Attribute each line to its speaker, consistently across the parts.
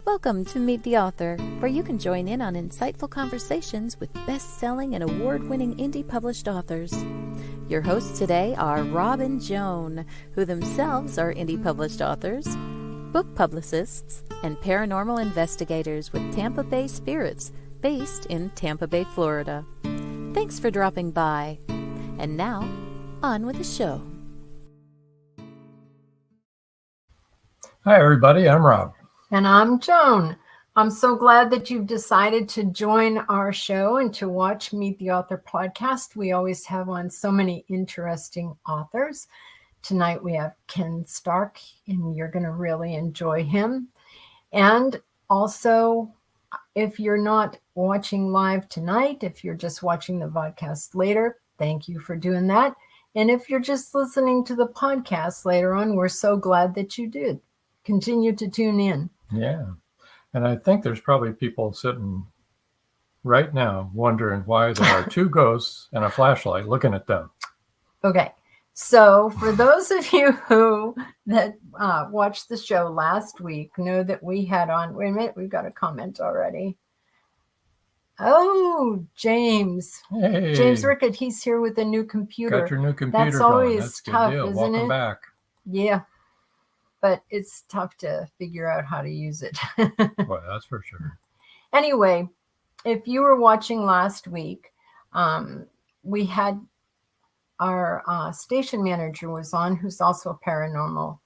Speaker 1: Welcome to Meet the Author, where you can join in on insightful conversations with best-selling and award-winning indie published authors. Your hosts today are Rob and Joan, who themselves are indie published authors, book publicists, and paranormal investigators with Tampa Bay Spirits, based in Tampa Bay, Florida. Thanks for dropping by. And now, on with the show.
Speaker 2: Hi, everybody. I'm Rob.
Speaker 3: And I'm Joan. I'm so glad that you've decided to join our show and to watch Meet the Author podcast. We always have on so many interesting authors. Tonight we have Ken Stark, and you're going to really enjoy him. And also, if you're not watching live tonight, if you're just watching the podcast later, thank you for doing that. And if you're just listening to the podcast later on, we're so glad that you did. Continue to tune in.
Speaker 2: Yeah. And I think there's probably people sitting right now wondering why there are two ghosts and a flashlight looking at them.
Speaker 3: Okay. So for those of you who watched the show last week, know that we had on, wait a minute, we've got a comment already. Oh, James.
Speaker 2: Hey.
Speaker 3: James Rickett, he's here with a new computer.
Speaker 2: Got your new computer.
Speaker 3: That's always
Speaker 2: That's
Speaker 3: tough,
Speaker 2: good deal.
Speaker 3: isn't
Speaker 2: Welcome
Speaker 3: it?
Speaker 2: back.
Speaker 3: Yeah. But it's tough to figure out how to use it.
Speaker 2: Well, that's for sure.
Speaker 3: Anyway, if you were watching last week, we had our station manager was on, who's also a paranormal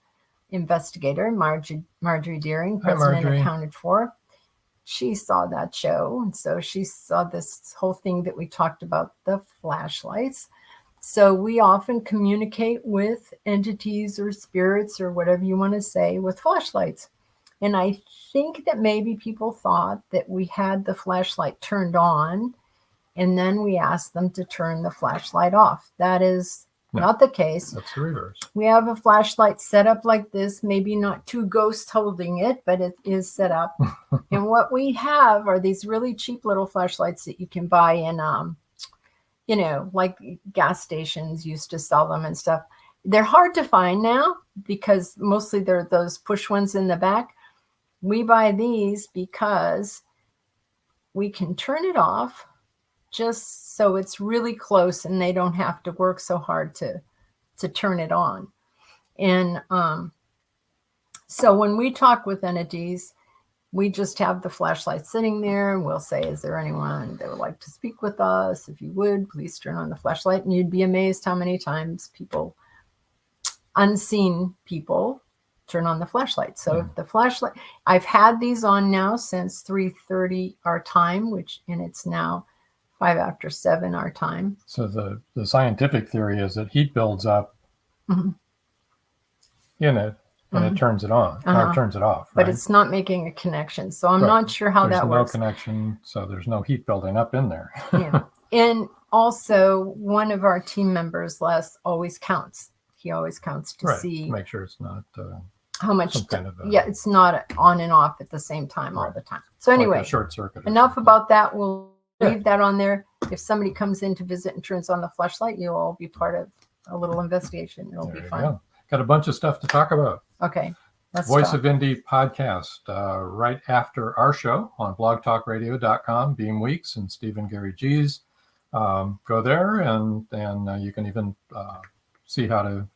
Speaker 3: investigator, Marjorie Deering, President Accounted For. She saw that show, and so she saw this whole thing that we talked about, the flashlights. So we often communicate with entities or spirits or whatever you want to say with flashlights. And I think that maybe people thought that we had the flashlight turned on and then we asked them to turn the flashlight off. That is not the case.
Speaker 2: That's the reverse.
Speaker 3: We have a flashlight set up like this, maybe not two ghosts holding it, but it is set up. And what we have are these really cheap little flashlights that you can buy in like gas stations used to sell them and stuff. They're hard to find now because mostly they're those push ones in the back. We buy these because we can turn it off just so it's really close and they don't have to work so hard to turn it on. And so when we talk with entities, we just have the flashlight sitting there and we'll say, is there anyone that would like to speak with us? If you would, please turn on the flashlight. And you'd be amazed how many times unseen people turn on the flashlight. So if the flashlight, I've had these on now since 3:30 our time, and it's now 5 after 7 our time.
Speaker 2: So the scientific theory is that heat builds up in it. And it turns it on, or it turns it off. Right?
Speaker 3: But it's not making a connection. So I'm not sure how that works.
Speaker 2: There's no connection, so there's no heat building up in there.
Speaker 3: Yeah. And also, one of our team members, Les, always counts. He always counts to see.
Speaker 2: Make sure it's not
Speaker 3: how much
Speaker 2: some kind of
Speaker 3: yeah, it's not on and off at the same time all the time. So
Speaker 2: like
Speaker 3: anyway,
Speaker 2: a short circuit.
Speaker 3: Enough about that. We'll leave that on there. If somebody comes in to visit and turns on the flashlight, you'll all be part of a little investigation. It'll be fun.
Speaker 2: Go. Got a bunch of stuff to talk about.
Speaker 3: Okay.
Speaker 2: Voice of Indie podcast right after our show on blogtalkradio.com, Beam Weeks and Stephen Gary G's. Go there and you can even see how to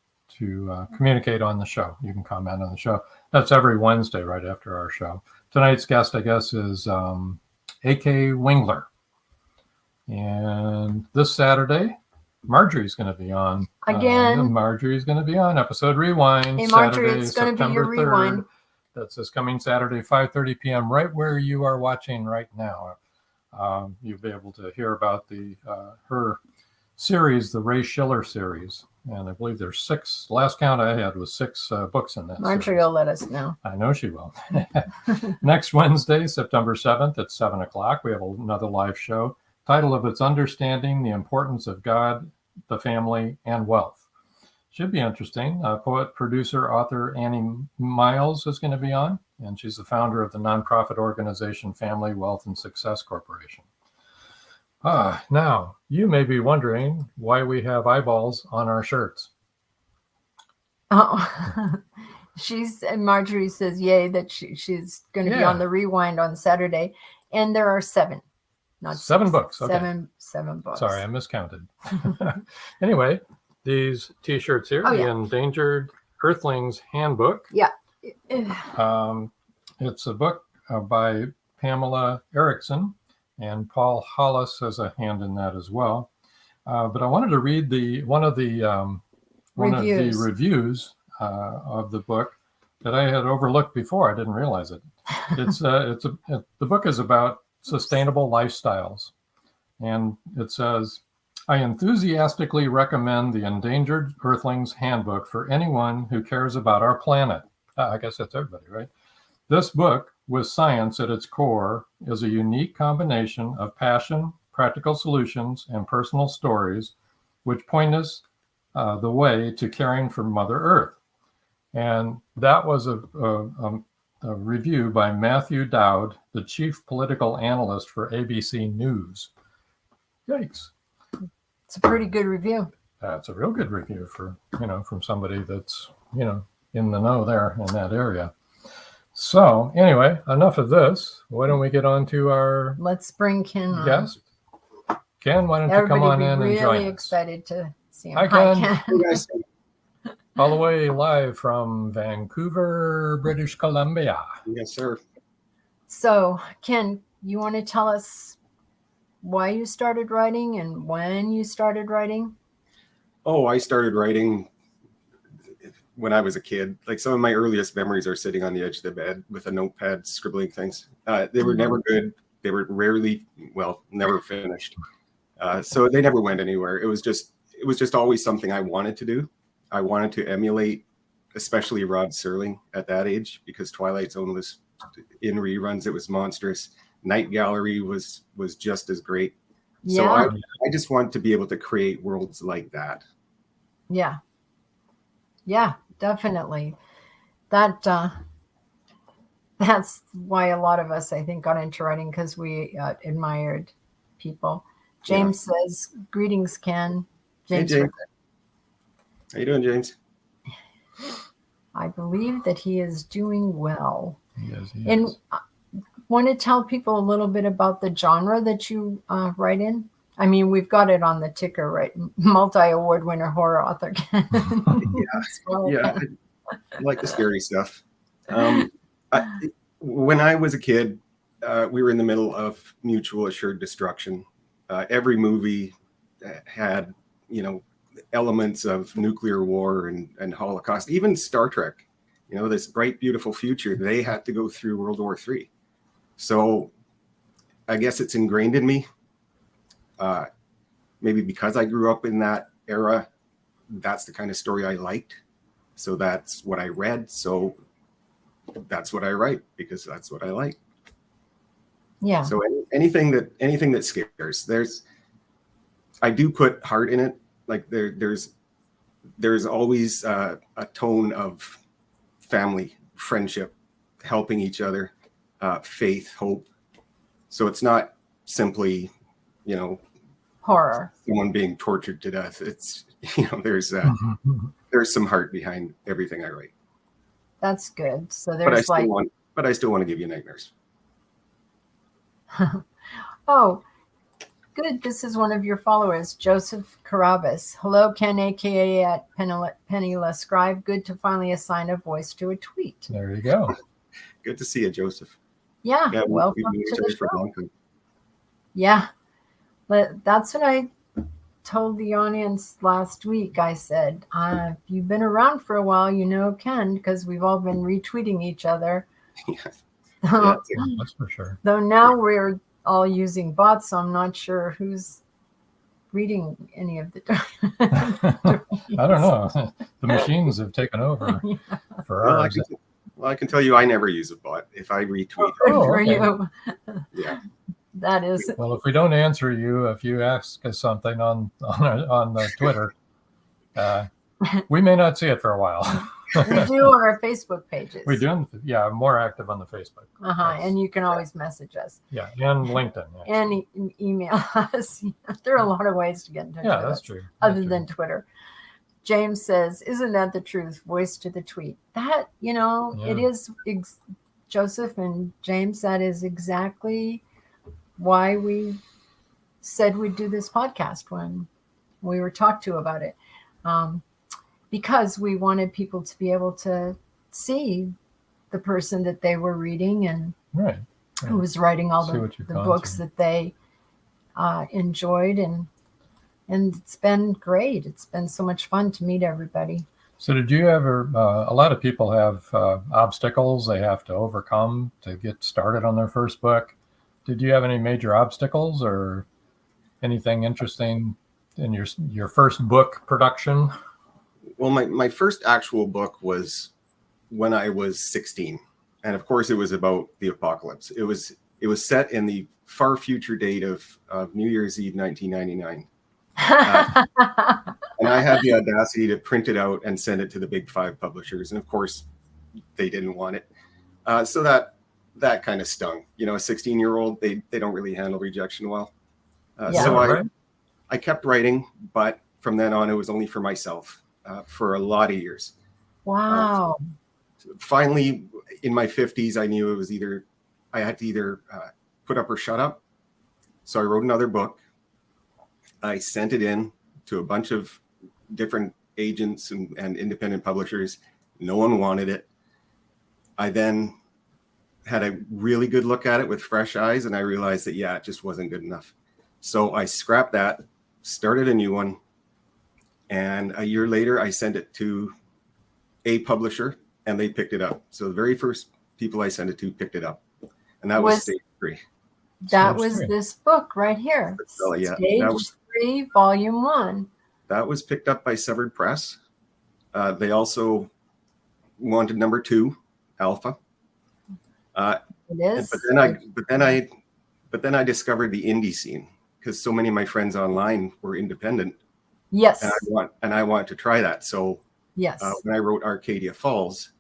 Speaker 2: communicate on the show. You can comment on the show. That's every Wednesday right after our show. Tonight's guest, I guess, is A.K. Wingler. And this Saturday, Marjorie's going to be on.
Speaker 3: Again.
Speaker 2: Marjorie's going to be on Episode Rewind.
Speaker 3: Hey, Marjorie,
Speaker 2: Saturday,
Speaker 3: it's going to be your
Speaker 2: September 3rd. Rewind. That's this coming Saturday, 5:30 p.m., right where you are watching right now. You'll be able to hear about her series, the Ray Schiller series. And I believe there's 6. Last count I had was 6 books in that.
Speaker 3: Marjorie will let us know.
Speaker 2: I know she will. Next Wednesday, September 7th at 7 o'clock, we have another live show. Title of it's Understanding the Importance of God, the Family, and Wealth. Should be interesting. Poet, producer, author Annie Miles is going to be on, and she's the founder of the nonprofit organization Family, Wealth, and Success Corporation. Now, you may be wondering why we have eyeballs on our shirts.
Speaker 3: Oh, Marjorie says, yay, that she's going to be on the Rewind on Saturday. And there are 7. Not
Speaker 2: 7
Speaker 3: 6,
Speaker 2: books. Okay.
Speaker 3: 7 books.
Speaker 2: Sorry, I miscounted. Anyway, these T-shirts here, the Endangered Earthlings Handbook.
Speaker 3: Yeah.
Speaker 2: It's a book by Pamela Erickson, and Paul Hollis has a hand in that as well. But I wanted to read one of the reviews of the book that I had overlooked before. I didn't realize it. The book is about sustainable lifestyles. And it says, I enthusiastically recommend the Endangered Earthlings Handbook for anyone who cares about our planet. I guess that's everybody, right? This book, with science at its core, is a unique combination of passion, practical solutions, and personal stories, which point us the way to caring for Mother Earth. And that was a review by Matthew Dowd, the chief political analyst for ABC News. Yikes.
Speaker 3: It's a pretty good review.
Speaker 2: That's a real good review from somebody that's, in the know there in that area. So anyway, enough of this. Why don't we get on to our
Speaker 3: Let's bring Ken on.
Speaker 2: guest. Ken, why don't you come on in and join us?
Speaker 3: Everybody excited to see him.
Speaker 2: Hi, Ken.
Speaker 3: Hi, Ken.
Speaker 2: All the way live from Vancouver, British Columbia.
Speaker 4: Yes, sir.
Speaker 3: So, Ken, you want to tell us why you started writing and when you started writing?
Speaker 4: Oh, I started writing when I was a kid. Like, some of my earliest memories are sitting on the edge of the bed with a notepad scribbling things. They were never good. They were never finished. So they never went anywhere. It was just always something I wanted to do. I wanted to emulate, especially Rod Serling at that age, because Twilight Zone was in reruns. It was monstrous. Night Gallery was just as great. Yeah. So I just want to be able to create worlds like that.
Speaker 3: Yeah. Yeah, definitely. That's why a lot of us, I think, got into writing, because we admired people. James says, greetings, Ken.
Speaker 4: James. Hey, James. How you doing, James?
Speaker 3: I believe that he is doing well.
Speaker 2: Yes, he
Speaker 3: and
Speaker 2: is.
Speaker 3: Want to tell people a little bit about the genre that you write in? I mean, we've got it on the ticker, right? Multi-award winner horror author.
Speaker 4: Yeah. I like the scary stuff. When I was a kid, we were in the middle of mutual assured destruction. Every movie had, elements of nuclear war and Holocaust. Even Star Trek, this bright, beautiful future, they had to go through World War III. So I guess it's ingrained in me. Maybe because I grew up in that era, that's the kind of story I liked. So that's what I read. So that's what I write, because that's what I like.
Speaker 3: Yeah.
Speaker 4: So anything that scares, I do put heart in it. Like there's always a tone of family, friendship, helping each other, faith, hope. So it's not simply,
Speaker 3: horror,
Speaker 4: someone being tortured to death. It's, there's some heart behind everything I write.
Speaker 3: That's good. So
Speaker 4: But I
Speaker 3: there's
Speaker 4: still want to give you nightmares.
Speaker 3: Oh, good. This is one of your followers, Joseph Carabas. Hello, Ken, aka at Penniless Scribe. Good to finally assign a voice to a tweet.
Speaker 2: There you go.
Speaker 4: Good to see you, Joseph.
Speaker 3: Yeah, welcome to the show. Yeah, but that's what I told the audience last week. I said, if you've been around for a while, you know Ken, because we've all been retweeting each other.
Speaker 4: Yeah,
Speaker 2: that's for sure.
Speaker 3: Though now we're all using bots, so I'm not sure who's reading any of the
Speaker 2: I don't know. The machines have taken over for ours.
Speaker 4: I can tell you I never use a bot. If I retweet.
Speaker 3: For you.
Speaker 4: Yeah.
Speaker 3: That is.
Speaker 2: Well, if we don't answer you, if you ask us something on the Twitter, we may not see it for a while.
Speaker 3: We do on our Facebook pages.
Speaker 2: We do, yeah, more active on the Facebook.
Speaker 3: And you can always message us.
Speaker 2: Yeah, and LinkedIn.
Speaker 3: And email us. There are a lot of ways to get in touch with us.
Speaker 2: Yeah, that's true.
Speaker 3: Other than Twitter. James says, isn't that the truth? Voice to the tweet. That, it is, Joseph and James, that is exactly why we said we'd do this podcast when we were talked to about it. Because we wanted people to be able to see the person that they were reading and who was writing all the books that they enjoyed. And it's been great. It's been so much fun to meet everybody.
Speaker 2: So did you ever, a lot of people have obstacles they have to overcome to get started on their first book. Did you have any major obstacles or anything interesting in your first book production?
Speaker 4: Well, my first actual book was when I was 16. And of course it was about the apocalypse. It was set in the far future date of New Year's Eve, 1999. And I had the audacity to print it out and send it to the big 5 publishers. And of course they didn't want it. So that kind of stung, a 16-year-old, they don't really handle rejection well. So I kept writing, but from then on, it was only for myself for a lot of years.
Speaker 3: Wow.
Speaker 4: Finally, in my 50s, I knew it was I had to either put up or shut up. So I wrote another book. I sent it in to a bunch of different agents and independent publishers. No one wanted it. I then had a really good look at it with fresh eyes, and I realized that, it just wasn't good enough. So I scrapped that, started a new one, and a year later, I sent it to a publisher, and they picked it up. So the very first people I sent it to picked it up, and that was Stage 3.
Speaker 3: That was this book right here. Stage 3, Volume 1.
Speaker 4: That was picked up by Severed Press. They also wanted number 2, Alpha.
Speaker 3: It is.
Speaker 4: But then I discovered the indie scene because so many of my friends online were independent.
Speaker 3: Yes.
Speaker 4: And I want to try that. So
Speaker 3: yes.
Speaker 4: When I wrote Arcadia Falls,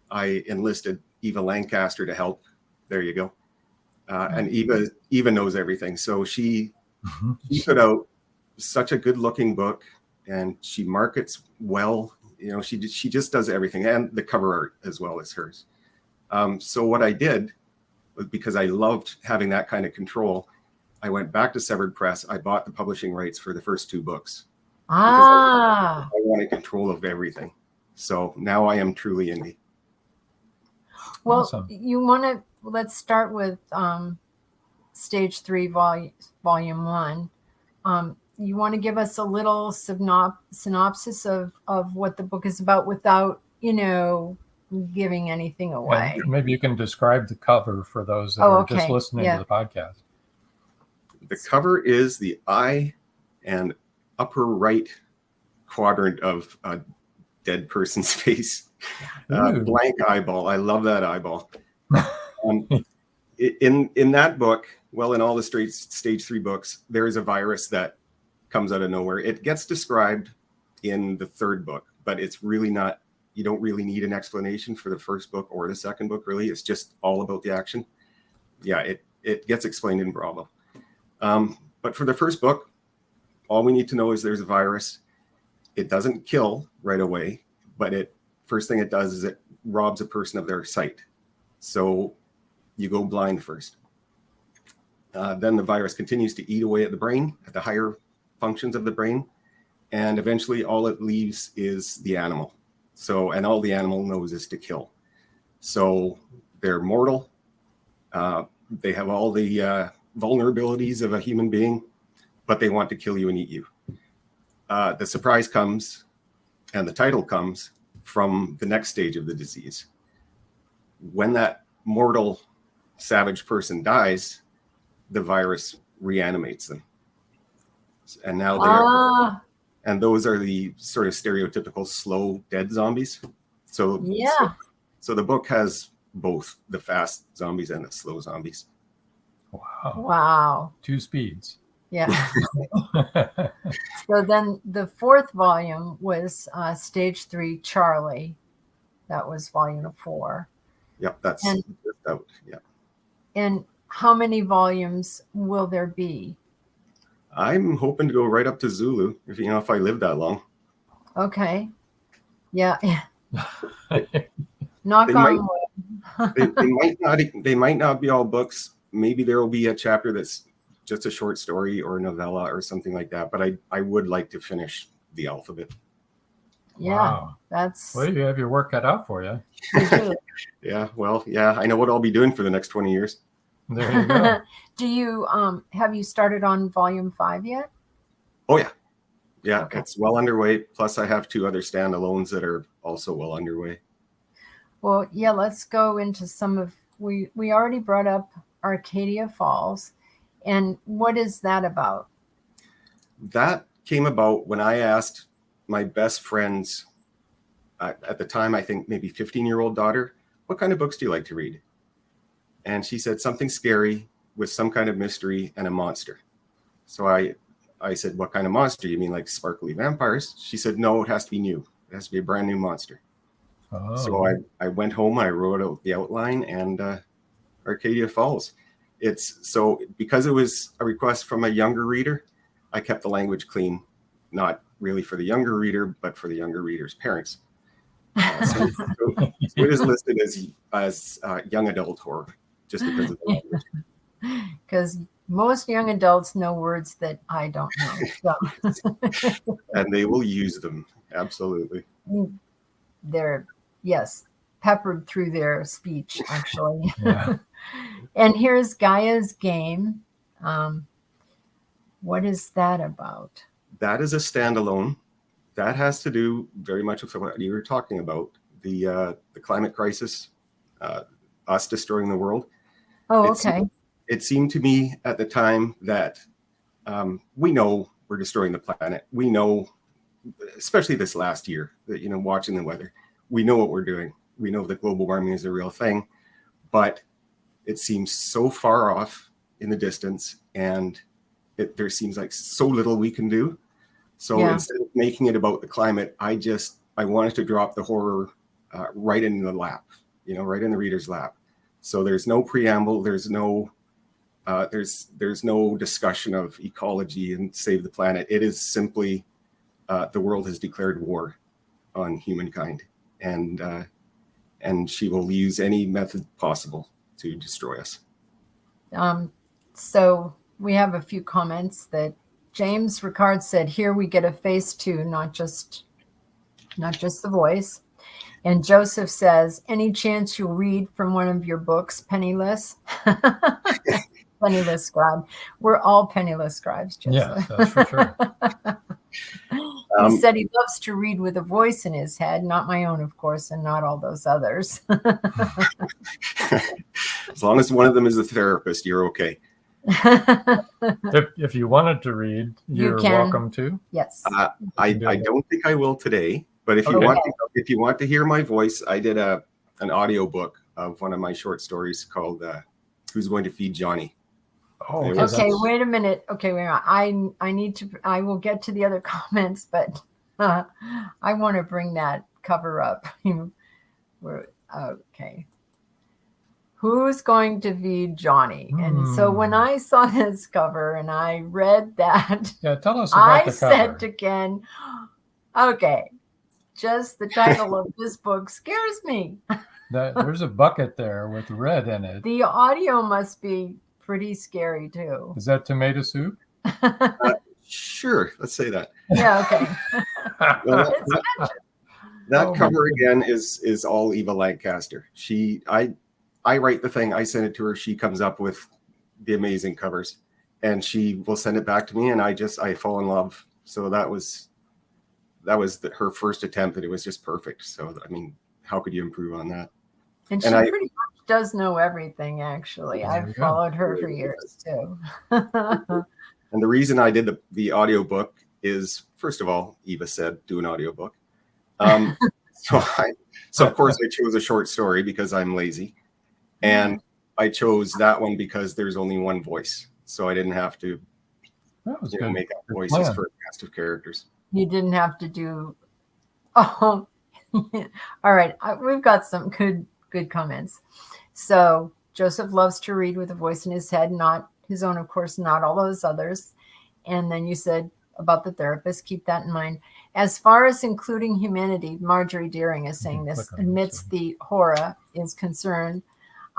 Speaker 4: I enlisted Eva Lancaster to help. There you go. And Eva knows everything. So she put out such a good looking book, and she markets well. She just does everything, and the cover art as well as hers. So what I did was, because I loved having that kind of control, I went back to Severed Press. I bought the publishing rights for the first 2 books. I wanted control of everything. So now I am truly indie.
Speaker 3: Well,
Speaker 2: awesome.
Speaker 3: Let's start with Stage 3, Volume 1. You want to give us a little synopsis of what the book is about without, giving anything away.
Speaker 2: Yeah, maybe you can describe the cover for those that are just listening to the podcast.
Speaker 4: The cover is the eye and upper right quadrant of a dead person's face. Blank eyeball. I love that eyeball. In that book, in all the Stage 3 books, there is a virus that comes out of nowhere. It gets described in the 3rd book, but it's really not you don't really need an explanation for the first book or the second book, really. It's just all about the action. Yeah, it gets explained in Bravo. But for the first book, all we need to know is there's a virus. It doesn't kill right away, but first thing it does is it robs a person of their sight. So you go blind first. Then the virus continues to eat away at the brain, at the higher functions of the brain. And eventually all it leaves is the animal. And all the animal knows is to kill. So they're mortal. They have all the vulnerabilities of a human being, but they want to kill you and eat you. The surprise comes, and the title comes from the next stage of the disease. When that mortal, savage person dies, the virus reanimates them. And now and those are the sort of stereotypical slow dead zombies. So the book has both the fast zombies and the slow zombies.
Speaker 3: Wow.
Speaker 2: 2 speeds.
Speaker 3: Yeah. So then the 4th volume was Stage 3 Charlie. That was volume 4.
Speaker 4: Yep, that's out. Yeah.
Speaker 3: And how many volumes will there be?
Speaker 4: I'm hoping to go right up to Zulu, if I live that long.
Speaker 3: Okay. Yeah. Knock on wood.
Speaker 4: They might not be all books. Maybe there will be a chapter that's just a short story or a novella or something like that. But I would like to finish the alphabet.
Speaker 3: Yeah,
Speaker 2: wow. Well, you have your work cut out for you.
Speaker 4: Yeah, well, yeah, I know what I'll be doing for the next 20 years.
Speaker 2: There you go.
Speaker 3: Do you have you started on volume 5 yet?
Speaker 4: Oh yeah, okay. It's well underway. Plus, I have 2 other standalones that are also well underway.
Speaker 3: Well, yeah, let's go into some of. We already brought up Arcadia Falls, and what is that about?
Speaker 4: That came about when I asked my best friend's, at the time, I think maybe 15-year-old daughter, what kind of books do you like to read? And she said something scary with some kind of mystery and a monster. So I said, what kind of monster? You mean like sparkly vampires? She said, no, it has to be new. It has to be a brand new monster. Oh. So I went home, I wrote out the outline, and Arcadia Falls. Because it was a request from a younger reader, I kept the language clean, not really for the younger reader, but for the younger reader's parents. So it is listed as young adult horror, just because of the language.
Speaker 3: Because most young adults know words that I don't know. So.
Speaker 4: And they will use them, absolutely.
Speaker 3: They're, peppered through their speech, actually.
Speaker 2: Yeah.
Speaker 3: And here's Gaia's Game. What is that about?
Speaker 4: That is a standalone. That has to do very much with what you were talking about, the climate crisis, us destroying the world.
Speaker 3: Oh, okay.
Speaker 4: It seemed to me at the time that we know we're destroying the planet. We know, especially this last year, that watching the weather, we know what we're doing. We know that global warming is a real thing, but it seems so far off in the distance, and there seems like so little we can do. So instead of making it about the climate, I wanted to drop the horror right in the lap, right in the reader's lap. So there's no preamble. There's no discussion of ecology and save the planet. It is simply the world has declared war on humankind, and she will use any method possible to destroy us.
Speaker 3: So we have a few comments that James Ricard said, here we get a face too, not just the voice. And Joseph says, any chance you'll read from one of your books, Penniless? Penniless scribe. We're all penniless scribes, Joseph.
Speaker 2: Yeah, that's for sure.
Speaker 3: He said he loves to read with a voice in his head, not my own, of course, and not all those others.
Speaker 4: As long as one of them is a therapist, you're okay.
Speaker 2: If you wanted to read, you're welcome to.
Speaker 3: Yes.
Speaker 4: I don't think I will today, but if you want to hear my voice, I did an audio book of one of my short stories called "Who's Going to Feed Johnny."
Speaker 2: Oh,
Speaker 3: okay. Wait a minute. Okay, wait a minute. I will get to the other comments, but I want to bring that cover up. Okay. Who's going to be Johnny? And so when I saw this cover and I read that,
Speaker 2: tell us about the cover.
Speaker 3: I said to Ken, okay, just the title of this book scares me.
Speaker 2: There's a bucket there with red in it.
Speaker 3: The audio must be pretty scary too.
Speaker 2: Is that tomato soup?
Speaker 4: Sure, let's say that.
Speaker 3: Yeah, okay.
Speaker 4: Well, that cover again is all Eva Lancaster. I write the thing, I send it to her, she comes up with the amazing covers, and she will send it back to me, and I fall in love. So that was her first attempt, and it was just perfect. So I mean, how could you improve on that?
Speaker 3: And she pretty much does know everything, actually. I've followed her for years too.
Speaker 4: And the reason I did the audiobook is, first of all, Eva said do an audiobook. So of course I chose a short story because I'm lazy. And I chose that one because there's only one voice. So I didn't have to make up voices for a cast of characters.
Speaker 3: You didn't have to do... Oh, all right. We've got some good comments. So Joseph loves to read with a voice in his head, not his own, of course, not all those others. And then you said about the therapist, keep that in mind. As far as including humanity, Marjorie Deering is saying this, amidst the horror is concerned,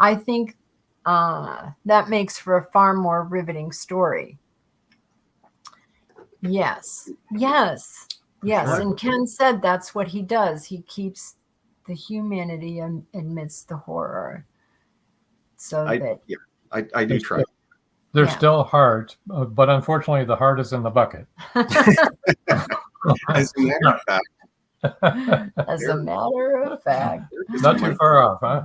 Speaker 3: I think that makes for a far more riveting story. Yes. And Ken said that's what he does. He keeps the humanity amidst the horror. So
Speaker 4: I do try.
Speaker 2: There's still heart, but unfortunately the heart is in the bucket.
Speaker 4: As a matter of fact.
Speaker 2: Not too far off, huh?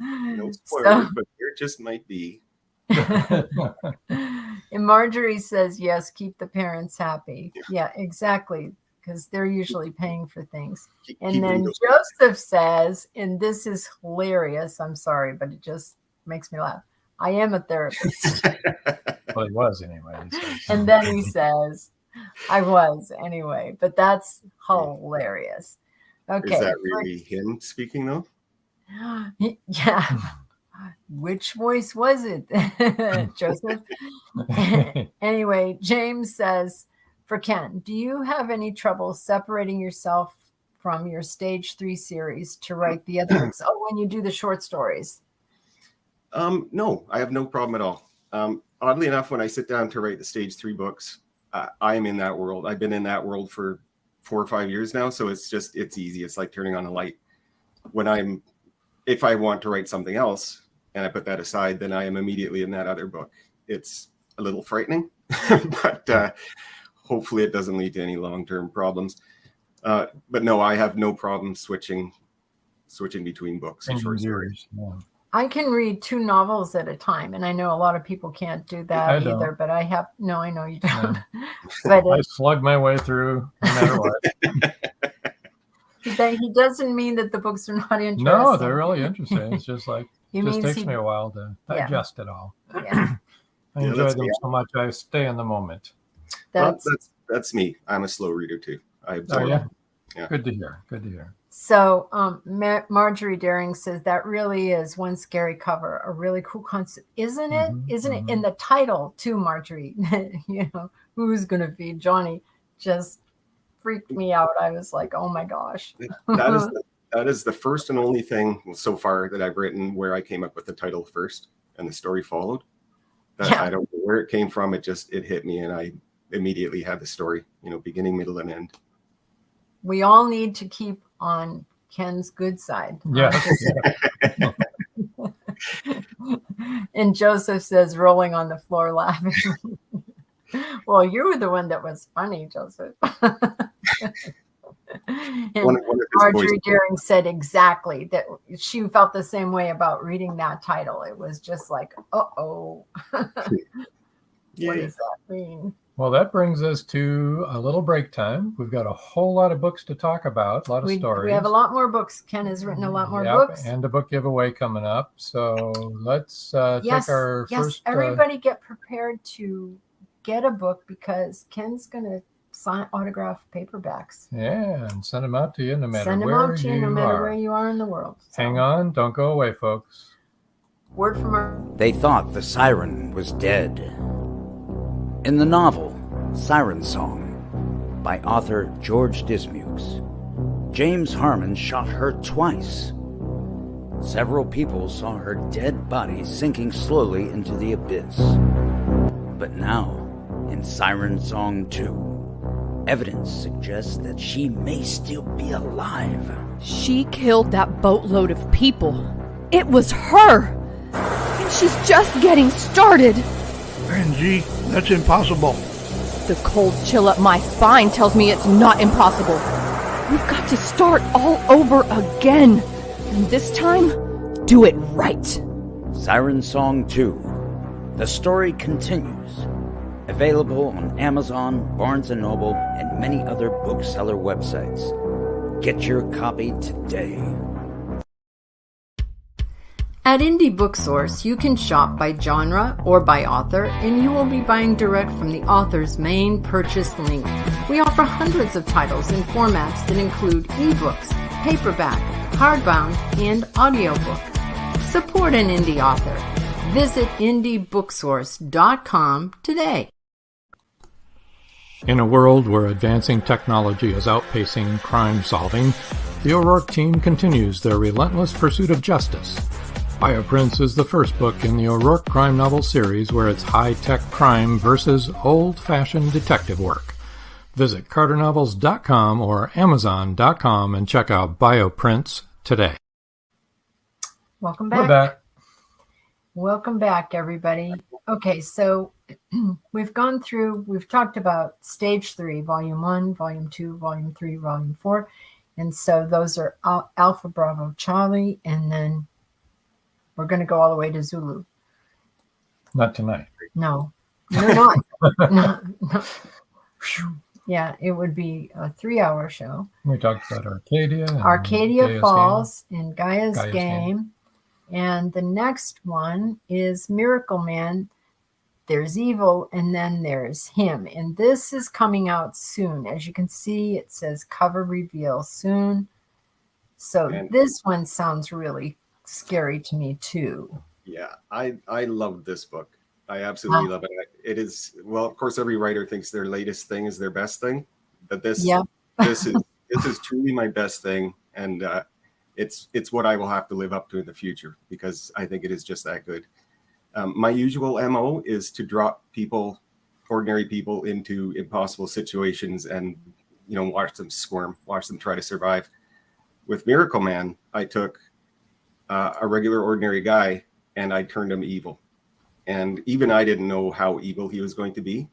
Speaker 4: No spoilers, but there just might be.
Speaker 3: And Marjorie says, yes, keep the parents happy. Yeah, exactly, because they're usually paying for things. And then Joseph says, and this is hilarious, I'm sorry, but it just makes me laugh, I am a therapist.
Speaker 2: Well, he was anyway.
Speaker 3: And then he says, I was anyway, but that's hilarious. Okay.
Speaker 4: Is that really him speaking though?
Speaker 3: Yeah. Which voice was it? Joseph? Anyway, James says, for Ken, do you have any trouble separating yourself from your stage 3 series to write the other books? Oh, when you do the short stories.
Speaker 4: No, I have no problem at all. Oddly enough, when I sit down to write the stage 3 books, I am in that world. I've been in that world for 4 or 5 years now. So it's easy. It's like turning on a light. If I want to write something else and I put that aside, then I am immediately in that other book. It's a little frightening, but hopefully it doesn't lead to any long-term problems. But no, I have no problem switching between books and short stories.
Speaker 2: Yeah.
Speaker 3: I can read 2 novels at a time, and I know a lot I people can't do that either, but I have, no, I know you don't.
Speaker 2: Yeah.
Speaker 3: But
Speaker 2: I slug my way through no matter what.
Speaker 3: He doesn't mean that the books are not interesting.
Speaker 2: No, they're really interesting. It's just like, it just takes me a while to digest it all.
Speaker 3: Yeah.
Speaker 2: I enjoy them so much, I stay in the moment.
Speaker 4: That's me. I'm a slow reader too. I absorb.
Speaker 2: Yeah. Good to hear.
Speaker 3: So Marjorie Daring says that really is one scary cover, a really cool concept, isn't it? Isn't it in the title too, Marjorie? Who's going to feed Johnny? Just freaked me out. I was like, oh my gosh.
Speaker 4: That is the first and only thing so far that I've written where I came up with the title first and the story followed. I don't know where it came from. It hit me and I immediately had the story, beginning, middle, and end.
Speaker 3: We all need to keep on Ken's good side.
Speaker 2: Yeah.
Speaker 3: And Joseph says, rolling on the floor laughing. Well, you were the one that was funny, Joseph. And Marjorie Daring said exactly that she felt the same way about reading that title. It was just like, uh-oh. What does that mean?
Speaker 2: Well, that brings us to a little break time. We've got a whole lot of books to talk about, a lot of stories.
Speaker 3: We have a lot more books. Ken has written a lot more books.
Speaker 2: And a book giveaway coming up. So let's take our first...
Speaker 3: Everybody get prepared to get a book because Ken's going to autographed paperbacks.
Speaker 2: Yeah, and send them out to you no matter
Speaker 3: Send them
Speaker 2: where
Speaker 3: out to you no matter where you are in the world. So,
Speaker 2: hang on, don't go away, folks.
Speaker 3: word from our...
Speaker 5: They thought the siren was dead. In the novel Siren Song by author George Dismukes, James Harmon shot her twice. Several people saw her dead body sinking slowly into the abyss. But now, in Siren Song 2, evidence suggests that she may still be alive.
Speaker 6: She killed that boatload of people. It was her! And she's just getting started!
Speaker 7: Angie, that's impossible.
Speaker 6: The cold chill up my spine tells me it's not impossible. We've got to start all over again. And this time, do it right.
Speaker 5: Siren Song 2. The story continues. Available on Amazon, Barnes & Noble, and many other bookseller websites. Get your copy today.
Speaker 3: At Indie Book Source, you can shop by genre or by author, and you will be buying direct from the author's main purchase link. We offer hundreds of titles in formats that include ebooks, paperback, hardbound, and audiobook. Support an indie author. Visit indiebooksource.com today.
Speaker 2: In a world where advancing technology is outpacing crime solving, the O'Rourke team continues their relentless pursuit of justice. Bioprints is the first book in the O'Rourke crime novel series where it's high-tech crime versus old-fashioned detective work. Visit carternovels.com or amazon.com and check out Bioprints today.
Speaker 3: Welcome back.
Speaker 2: We're back.
Speaker 3: Welcome back, everybody. Okay, so we've talked about Stage 3, Volume 1, Volume 2, Volume 3, Volume 4. And so those are Alpha Bravo Charlie, and then we're going to go all the way to Zulu.
Speaker 2: Not tonight.
Speaker 3: No, not. no. Yeah, it would be a 3-hour show.
Speaker 2: We talked about Arcadia.
Speaker 3: Arcadia Falls and Gaia's Game. And the next one is Miracle Man. There's evil, and then there's him. And this is coming out soon. As you can see, it says cover reveal soon. So this one sounds really scary to me too.
Speaker 4: Yeah, I love this book. I absolutely love it. It is, well, of course, every writer thinks their latest thing is their best thing, but this is truly my best thing, and it's what I will have to live up to in the future because I think it is just that good. My usual MO is to drop ordinary people into impossible situations and watch them squirm, watch them try to survive. With Miracle Man, I took a regular ordinary guy and I turned him evil. And even I didn't know how evil he was going to be.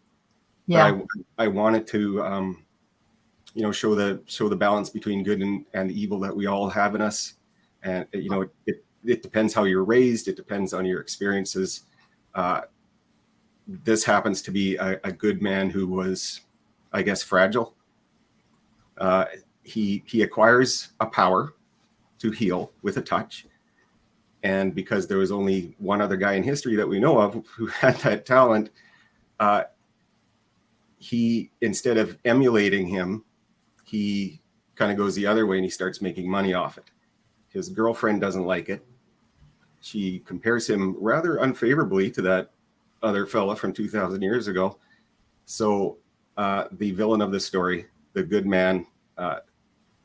Speaker 4: Yeah. But I wanted to, show the balance between good and evil that we all have in us. And, it depends how you're raised. It depends on your experiences. This happens to be a good man who was, I guess, fragile. He acquires a power to heal with a touch. And because there was only one other guy in history that we know of who had that talent, he, instead of emulating him, he kind of goes the other way and he starts making money off it. His girlfriend doesn't like it. She compares him rather unfavorably to that other fella from 2,000 years ago. So the villain of the story, the good man,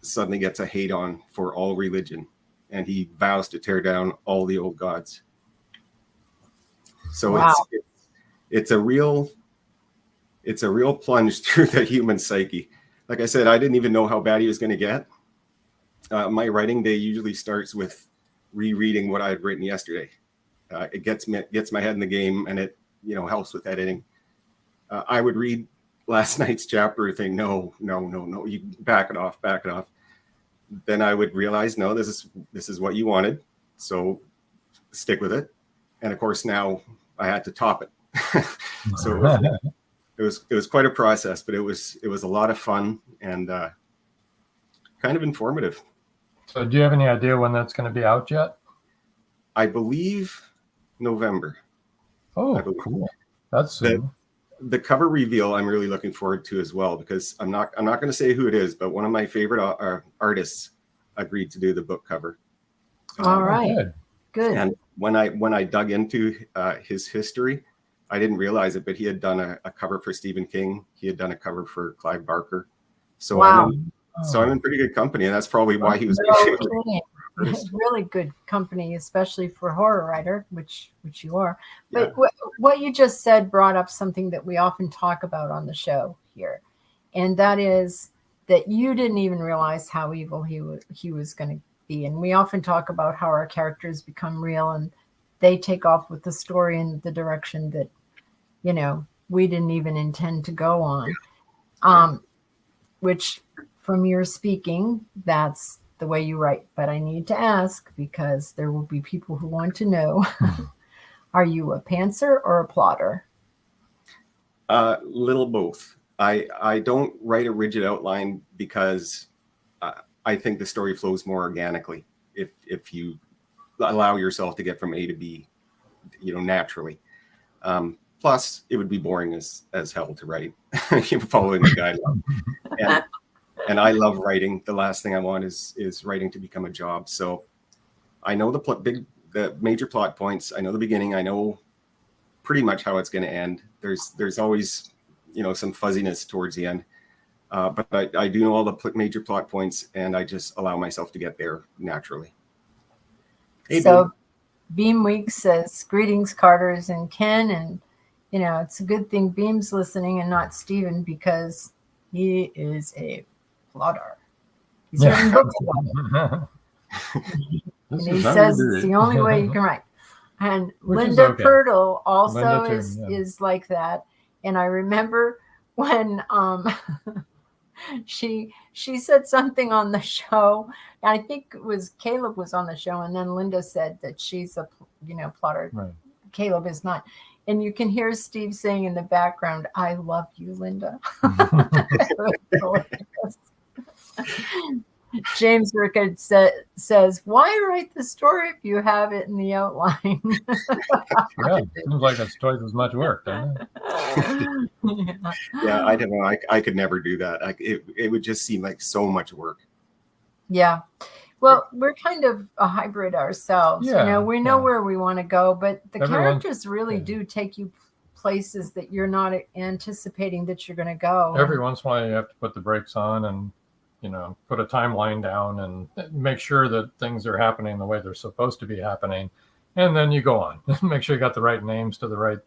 Speaker 4: suddenly gets a hate on for all religion. And he vows to tear down all the old gods. So wow. It's a real plunge through the human psyche. Like I said, I didn't even know how bad he was going to get. My writing day usually starts with rereading what I had written yesterday. It gets my head in the game, and it helps with editing. I would read last night's chapter and think, no, you back it off. Then I would realize, no, this is what you wanted, so stick with it. And of course, now I had to top it. So it was quite a process, but it was a lot of fun and kind of informative.
Speaker 2: So do you have any idea when that's going to be out yet?
Speaker 4: I believe November.
Speaker 2: Oh, cool. That's soon.
Speaker 4: The cover reveal I'm really looking forward to as well, because I'm not going to say who it is, but one of my favorite artists agreed to do the book cover.
Speaker 3: All right, good.
Speaker 4: And when I dug into his history, I didn't realize it, but he had done a cover for Stephen King. He had done a cover for Clive Barker. So
Speaker 3: wow.
Speaker 4: I'm in pretty good company, and that's probably why he was my favorite.
Speaker 3: It's really good company, especially for a horror writer, which you are. But what you just said brought up something that we often talk about on the show here, and that is that you didn't even realize how evil he was going to be. And we often talk about how our characters become real and they take off with the story in the direction that, we didn't even intend to go on. Which, from your speaking, that's the way you write. But I need to ask, because there will be people who want to know, are you a pantser or a plotter?
Speaker 4: Little both. I don't write a rigid outline because I think the story flows more organically if you allow yourself to get from A to B, naturally. Plus, it would be boring as hell to write, following the guideline. And I love writing. The last thing I want is writing to become a job. So I know the major plot points. I know the beginning. I know pretty much how it's going to end. There's always, some fuzziness towards the end. But I do know all the major plot points, and I just allow myself to get there naturally. Hey,
Speaker 3: so Beam Week says, greetings, Carters and Ken. And, it's a good thing Beam's listening and not Steven, because he is a plotter. He's written books about it. And he says it's the only way you can write. And Linda Purtle also is like that. And I remember when she said something on the show, and I think it was Caleb was on the show, and then Linda said that she's a plotter. Right. Caleb is not. And you can hear Steve saying in the background, "I love you, Linda." James Rickard says, "Why write the story if you have it in the outline?"
Speaker 2: Yeah, seems like it's twice as much work, doesn't it?
Speaker 4: Yeah, I don't know. I could never do that. It would just seem like so much work.
Speaker 3: Yeah. Well, we're kind of a hybrid ourselves.
Speaker 2: Yeah,
Speaker 3: we know where we want to go, but the characters really do take you places that you're not anticipating that you're going to go.
Speaker 2: Every once in a while, you have to put the brakes on and put a timeline down and make sure that things are happening the way they're supposed to be happening. And then you go on. Make sure you got the right names to the right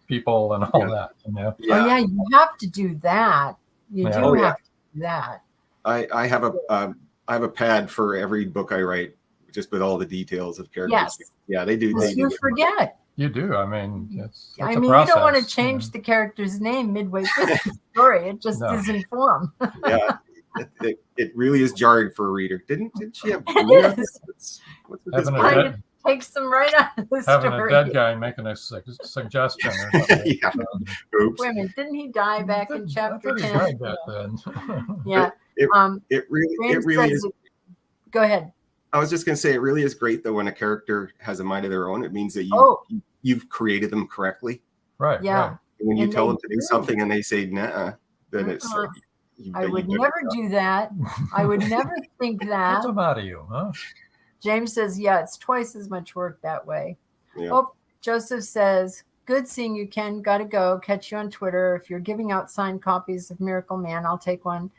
Speaker 2: people and all that.
Speaker 3: Yeah. Oh, yeah, you have to do that. You do have to do that.
Speaker 4: I have a pad for every book I write, just with all the details of characters.
Speaker 3: Yes.
Speaker 4: Yeah, they do.
Speaker 3: You forget.
Speaker 2: You do. I mean, it's a
Speaker 3: you
Speaker 2: process,
Speaker 3: don't want to change the character's name midway through the story. It just isn't form.
Speaker 4: Yeah. It really is jarring for a reader. Didn't she have?
Speaker 3: It is. It takes them right out of the story.
Speaker 2: Having a dead guy making a suggestion or something.
Speaker 4: Yeah. Oops.
Speaker 3: Wait a minute, didn't he die back in chapter 10?
Speaker 2: He died back then.
Speaker 3: Yeah.
Speaker 4: It really is.
Speaker 3: Go ahead.
Speaker 4: I was just going to say, it really is great though when a character has a mind of their own. It means that you've created them correctly.
Speaker 2: Right.
Speaker 3: Yeah.
Speaker 2: Right.
Speaker 4: When you tell them to do something and they say nah, then it's like,
Speaker 3: I would never do that. I would never think that.
Speaker 2: What's the matter with you, huh?
Speaker 3: James says, yeah, it's twice as much work that way.
Speaker 4: Yeah.
Speaker 3: Oh, Joseph says, good seeing you, Ken. Gotta go. Catch you on Twitter. If you're giving out signed copies of Miracle Man, I'll take one.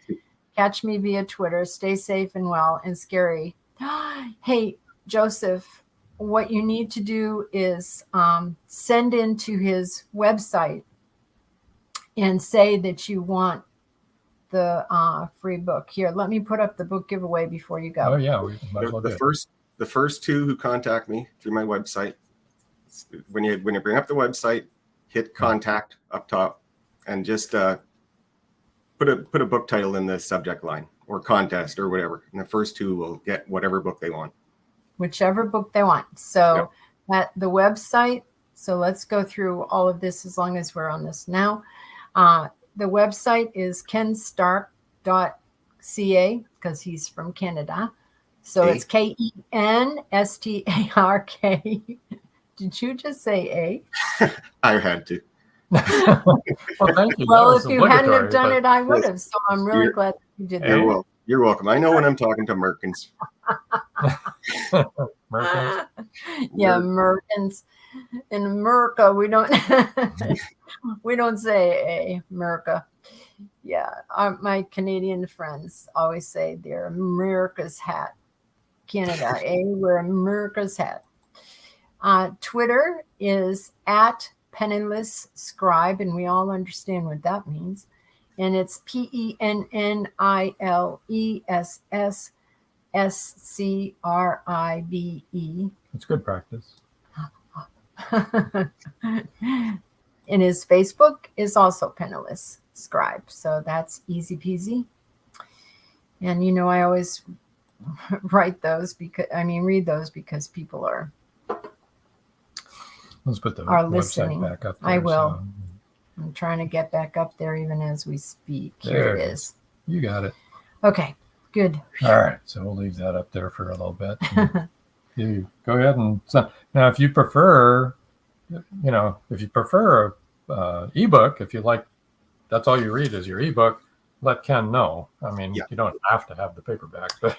Speaker 3: Catch me via Twitter. Stay safe and well and scary. Hey, Joseph, what you need to do is send into his website and say that you want the free book. Here, let me put up the book giveaway before you go.
Speaker 2: Oh yeah, we might as well do it.
Speaker 4: The first two who contact me through my website, when you bring up the website, hit contact up top, and just put a book title in the subject line or contest or whatever, and the first two will get whatever book they want.
Speaker 3: Whichever book they want. So at the website. So let's go through all of this as long as we're on this now. The website is kenstark.ca because he's from Canada. So it's KENSTARK. Did you just say A?
Speaker 4: I had to.
Speaker 2: Well, thank you.
Speaker 3: Well, if you hadn't have done it, I would have. So I'm really glad that you did that.
Speaker 4: You're welcome. I know when I'm talking to Merkins.
Speaker 2: Merkins?
Speaker 3: Yeah, Merkins. In America, we don't we don't say America. Yeah, my Canadian friends always say they're America's hat. Canada, we're America's hat. Twitter is at Penniless Scribe, and we all understand what that means. And it's PENNILESSSCRIBE.
Speaker 2: It's good practice.
Speaker 3: And his Facebook is also Penniless Scribe. So that's easy peasy. And, I always read those because people are
Speaker 2: Let's put the
Speaker 3: listening.
Speaker 2: Website back up there.
Speaker 3: I will. So. I'm trying to get back up there even as we speak. Here it is.
Speaker 2: You got it.
Speaker 3: Okay, good.
Speaker 2: All right, so we'll leave that up there for a little bit. You go ahead and now, if you prefer, ebook, if you like, that's all you read is your ebook. Let Ken know. I mean, you don't have to have the paperback, but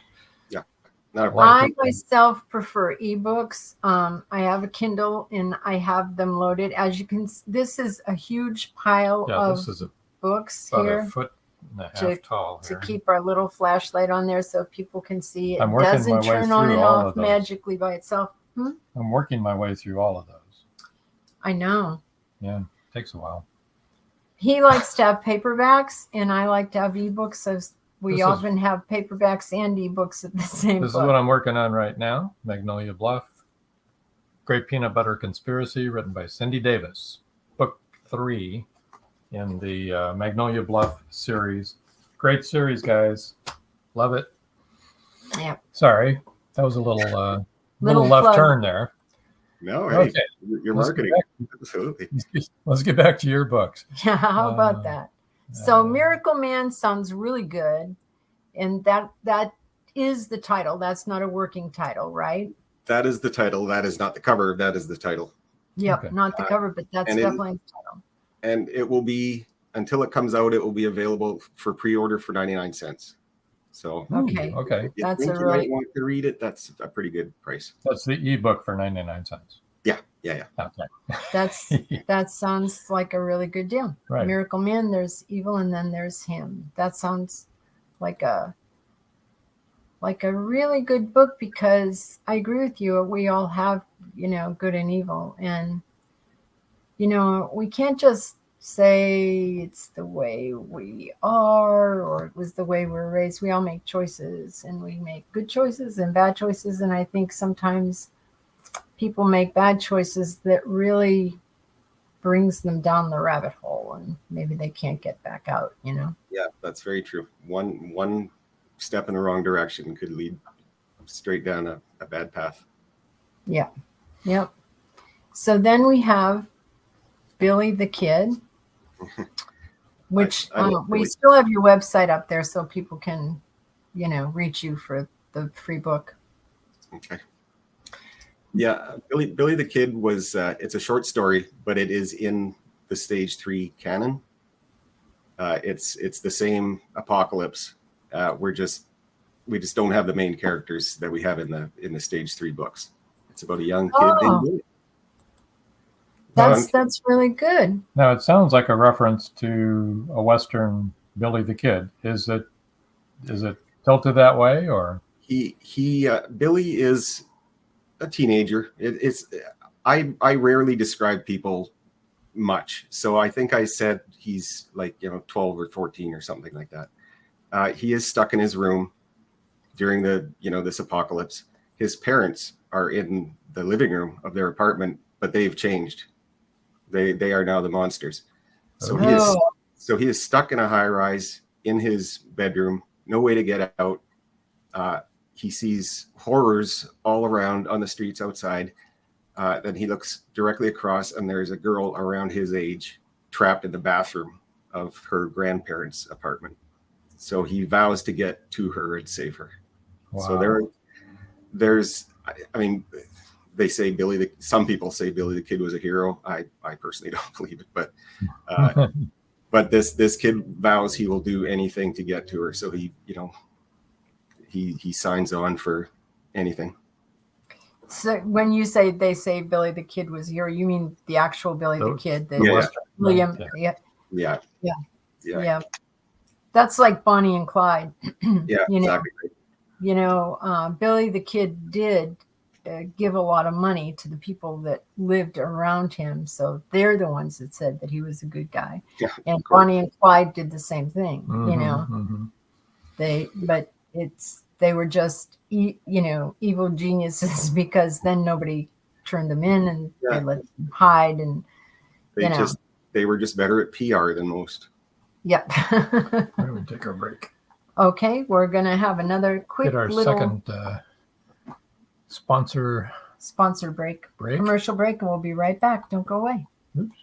Speaker 3: I myself prefer ebooks. I have a Kindle and I have them loaded. As you can, this is a huge pile of books here.
Speaker 2: A foot and a half tall
Speaker 3: to keep our little flashlight on there so people can see it.
Speaker 2: I'm working
Speaker 3: doesn't
Speaker 2: my way
Speaker 3: turn on
Speaker 2: through
Speaker 3: and
Speaker 2: all
Speaker 3: off
Speaker 2: of those.
Speaker 3: magically by itself.
Speaker 2: I'm working my way through all of those.
Speaker 3: I know.
Speaker 2: Yeah, it takes a while.
Speaker 3: He likes to have paperbacks, and I like to have ebooks. So we often have paperbacks and ebooks at the same time.
Speaker 2: This is what I'm working on right now. Magnolia Bluff, Great Peanut Butter Conspiracy, written by Cindy Davis. Book 3 in the Magnolia Bluff series. Great series, guys. Love it.
Speaker 3: Yep.
Speaker 2: Sorry, that was a little left turn there.
Speaker 4: No, hey, okay. You're marketing. Absolutely.
Speaker 2: Let's get back to your books.
Speaker 3: Yeah, how about that? So Miracle Man sounds really good. And that is the title. That's not a working title, right?
Speaker 4: That is the title. That is not the cover. That is the title.
Speaker 3: Yep, not the cover, but that's definitely the title.
Speaker 4: And it will be, until it comes out, it will be available for pre-order for 99 cents. So
Speaker 3: okay.
Speaker 4: If you might want to read it, that's a pretty good price.
Speaker 2: That's the ebook for 99 cents.
Speaker 4: Yeah.
Speaker 2: Okay.
Speaker 3: That sounds like a really good deal.
Speaker 2: Right.
Speaker 3: Miracle Man, there's evil, and then there's him. That sounds like a really good book, because I agree with you. We all have, good and evil, and we can't just say it's the way we are or it was the way we're raised. We all make choices, and we make good choices and bad choices. And I think sometimes people make bad choices that really brings them down the rabbit hole, and maybe they can't get back out, Yeah,
Speaker 4: that's very true. One step in the wrong direction could lead straight down a bad path.
Speaker 3: Yeah. Yep. So then we have Billy the Kid, which we still have your website up there so people can, reach you for the free book.
Speaker 4: Okay. Yeah, Billy the Kid was, it's a short story, but it is in the Stage 3 canon. It's the same apocalypse. We just don't have the main characters that we have in the Stage 3 books. It's about a young kid named Billy.
Speaker 3: That's really good.
Speaker 2: Now it sounds like a reference to a Western Billy the Kid. Is it tilted that way, or
Speaker 4: Billy is a teenager. I rarely describe people much, so I think I said he's like 12 or 14 or something like that. He is stuck in his room during this apocalypse. His parents are in the living room of their apartment, but they've changed. They are now the monsters. So he is stuck in a high rise in his bedroom, no way to get out. He sees horrors all around on the streets outside. Then he looks directly across, and there's a girl around his age trapped in the bathroom of her grandparents' apartment. So he vows to get to her and save her.
Speaker 2: Wow.
Speaker 4: So there's, they say some people say Billy the Kid was a hero. I personally don't believe it, but this kid vows he will do anything to get to her. So he signs on for anything.
Speaker 3: So when you say they say Billy the Kid was a hero, you mean the actual Billy the Kid? William. Yeah. That's like Bonnie and Clyde.
Speaker 4: Yeah, exactly.
Speaker 3: Billy the Kid did give a lot of money to the people that lived around him. So they're the ones that said that he was a good guy. Yeah, and Bonnie and Clyde did the same thing, they were just, evil geniuses because then nobody turned them in and they let them hide. And
Speaker 4: they were just better at PR than most.
Speaker 3: Yep.
Speaker 2: Why don't we take our break?
Speaker 3: Okay, we're going to have another quick
Speaker 2: second sponsor
Speaker 3: break, commercial break, and we'll be right back. Don't go away.
Speaker 2: Oops.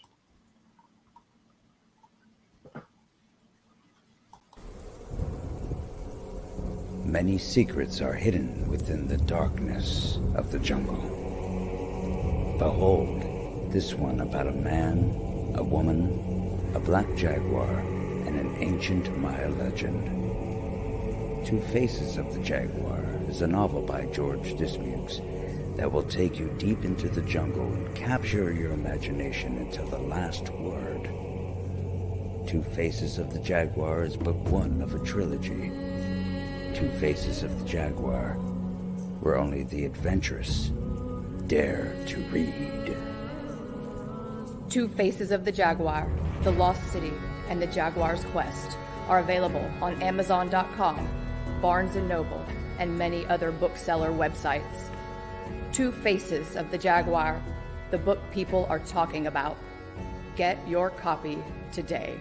Speaker 5: Many secrets are hidden within the darkness of the jungle. Behold, this one about a man, a woman, a black jaguar, and an ancient Maya legend. Two Faces of the Jaguar is a novel by George Dismukes that will take you deep into the jungle and capture your imagination until the last word. Two Faces of the Jaguar is book one of a trilogy. Two Faces of the Jaguar, where only the adventurous dare to read.
Speaker 8: Two Faces of the Jaguar, The Lost City, and The Jaguar's Quest are available on Amazon.com, Barnes & Noble, and many other bookseller websites. Two Faces of the Jaguar, the book people are talking about. Get your copy today.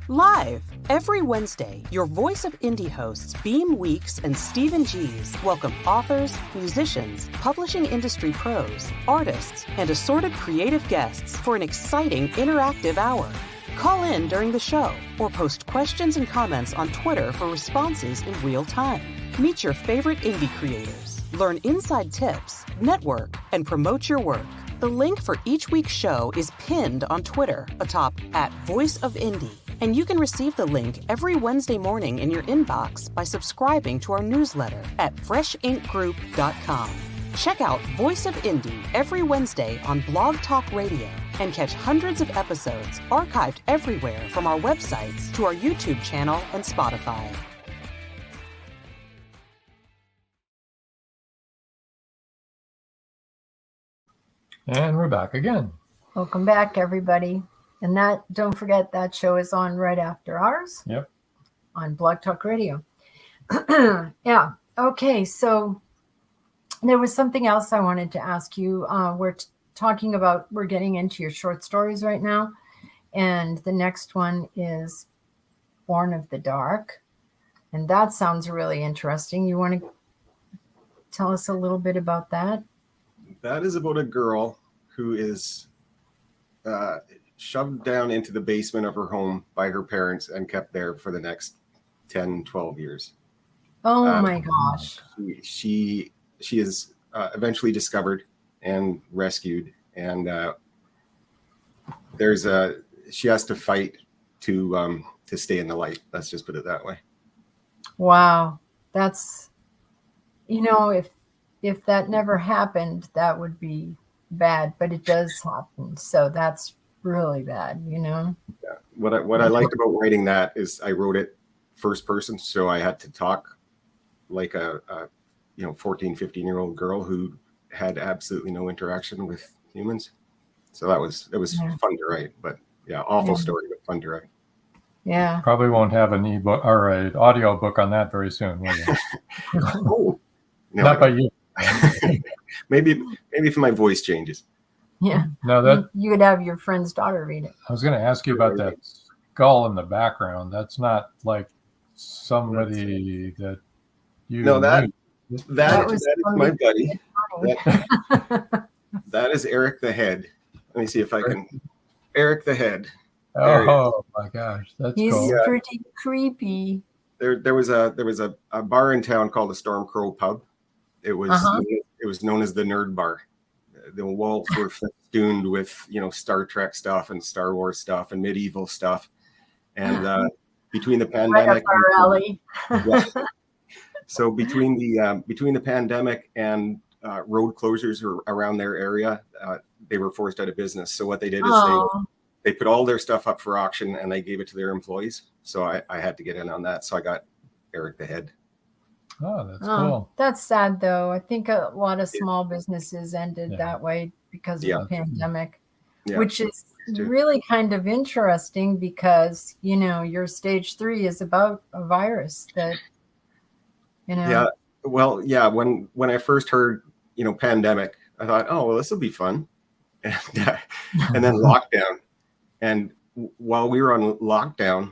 Speaker 9: Live every Wednesday, your Voice of Indie hosts Beam Weeks and Stephen Gees welcome authors, musicians, publishing industry pros, artists, and assorted creative guests for an exciting interactive hour. Call in during the show or post questions and comments on Twitter for responses in real time. Meet your favorite indie creators, learn inside tips, network, and promote your work. The link for each week's show is pinned on Twitter atop @VoiceOfIndie. And you can receive the link every Wednesday morning in your inbox by subscribing to our newsletter at freshinkgroup.com. Check out Voice of Indie every Wednesday on Blog Talk Radio and catch hundreds of episodes archived everywhere from our websites to our YouTube channel and Spotify.
Speaker 2: And we're back again.
Speaker 3: Welcome back, everybody. And don't forget, that show is on right after ours.
Speaker 2: Yep.
Speaker 3: On Blog Talk Radio. Yeah. Okay. So there was something else I wanted to ask you. We're getting into your short stories right now. And the next one is Born of the Dark. And that sounds really interesting. You want to tell us a little bit about that?
Speaker 4: That is about a girl who is shoved down into the basement of her home by her parents and kept there for the next 10, 12 years.
Speaker 3: Oh my gosh.
Speaker 4: She is eventually discovered and rescued, and she has to fight to stay in the light. Let's just put it that way.
Speaker 3: Wow. That's, if that never happened, that would be bad, but it does happen. So that's really bad, Yeah.
Speaker 4: What I liked about writing that is I wrote it first person, so I had to talk like a 14, 15-year-old girl who had absolutely no interaction with humans. So it was fun to write, but awful story, but fun to write.
Speaker 3: Yeah.
Speaker 2: Probably won't have an ebook or an audio book on that very soon, will you?
Speaker 4: Oh, no,
Speaker 2: not by you.
Speaker 4: Maybe if my voice changes.
Speaker 3: Yeah.
Speaker 2: No,
Speaker 3: you could have your friend's daughter read it.
Speaker 2: I was going to ask you about that skull in the background. That's not like somebody that you.
Speaker 4: No, that is my buddy. That is Eric the Head. Let me see if I can. Eric the Head.
Speaker 2: Oh my gosh, that's
Speaker 3: He's
Speaker 2: cool.
Speaker 3: pretty creepy.
Speaker 4: There was a bar in town called the Storm Crow Pub. It was known as the Nerd Bar. The walls were festooned with Star Trek stuff and Star Wars stuff and medieval stuff. And between the pandemic, so between the pandemic and road closures around their area, they were forced out of business. So what they did is they put all their stuff up for auction and they gave it to their employees. So I had to get in on that. So I got Eric the Head.
Speaker 2: Oh, that's cool.
Speaker 3: That's sad, though. I think a lot of small businesses ended that way because of the pandemic, which is really kind of interesting because, your stage 3 is about a virus that,
Speaker 4: Yeah. Well, yeah. When I first heard, pandemic, I thought, oh, well, this will be fun. And then lockdown. And while we were on lockdown,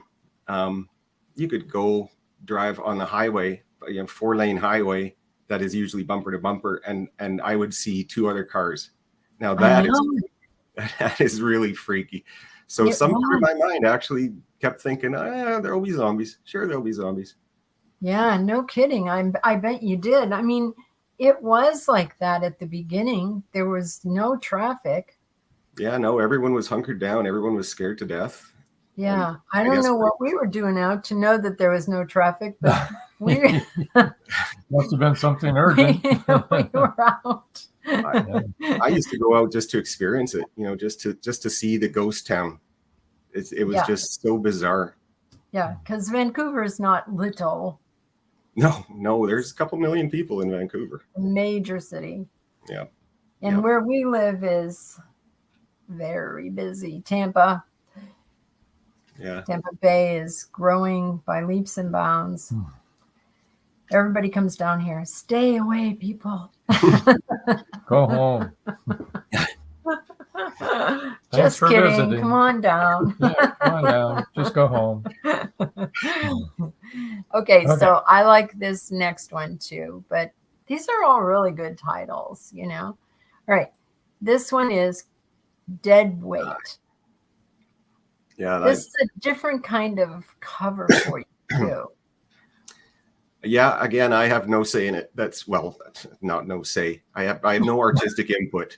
Speaker 4: you could go drive on the highway, 4-lane highway that is usually bumper to bumper, and I would see 2 other cars. Now that is really freaky. So some part of my mind actually kept thinking, there'll be zombies. Sure, there'll be zombies.
Speaker 3: Yeah, no kidding. I bet you did. I mean, it was like that at the beginning. There was no traffic.
Speaker 4: Yeah, no, everyone was hunkered down. Everyone was scared to death.
Speaker 3: Yeah,
Speaker 4: And
Speaker 3: I don't know what we were doing out to know that there was no traffic, but we
Speaker 2: must have been something urgent.
Speaker 3: we were out.
Speaker 4: I used to go out just to experience it, just to see the ghost town. It was just so bizarre.
Speaker 3: Yeah, because Vancouver is not little.
Speaker 4: No, there's a couple million people in Vancouver.
Speaker 3: A major city.
Speaker 4: Yeah.
Speaker 3: And where we live is very busy. Tampa.
Speaker 4: Yeah.
Speaker 3: Tampa Bay is growing by leaps and bounds. Everybody comes down here. Stay away, people.
Speaker 2: Go home.
Speaker 3: Just kidding.
Speaker 2: Visiting.
Speaker 3: Come on down.
Speaker 2: Come on down. Just go home.
Speaker 3: Okay, so I like this next one too, but these are all really good titles, All right. This one is Dead Weight.
Speaker 4: Yeah.
Speaker 3: This is a different kind of cover for you too.
Speaker 4: Yeah, again, I have no say in it. That's not no say. I have no artistic input.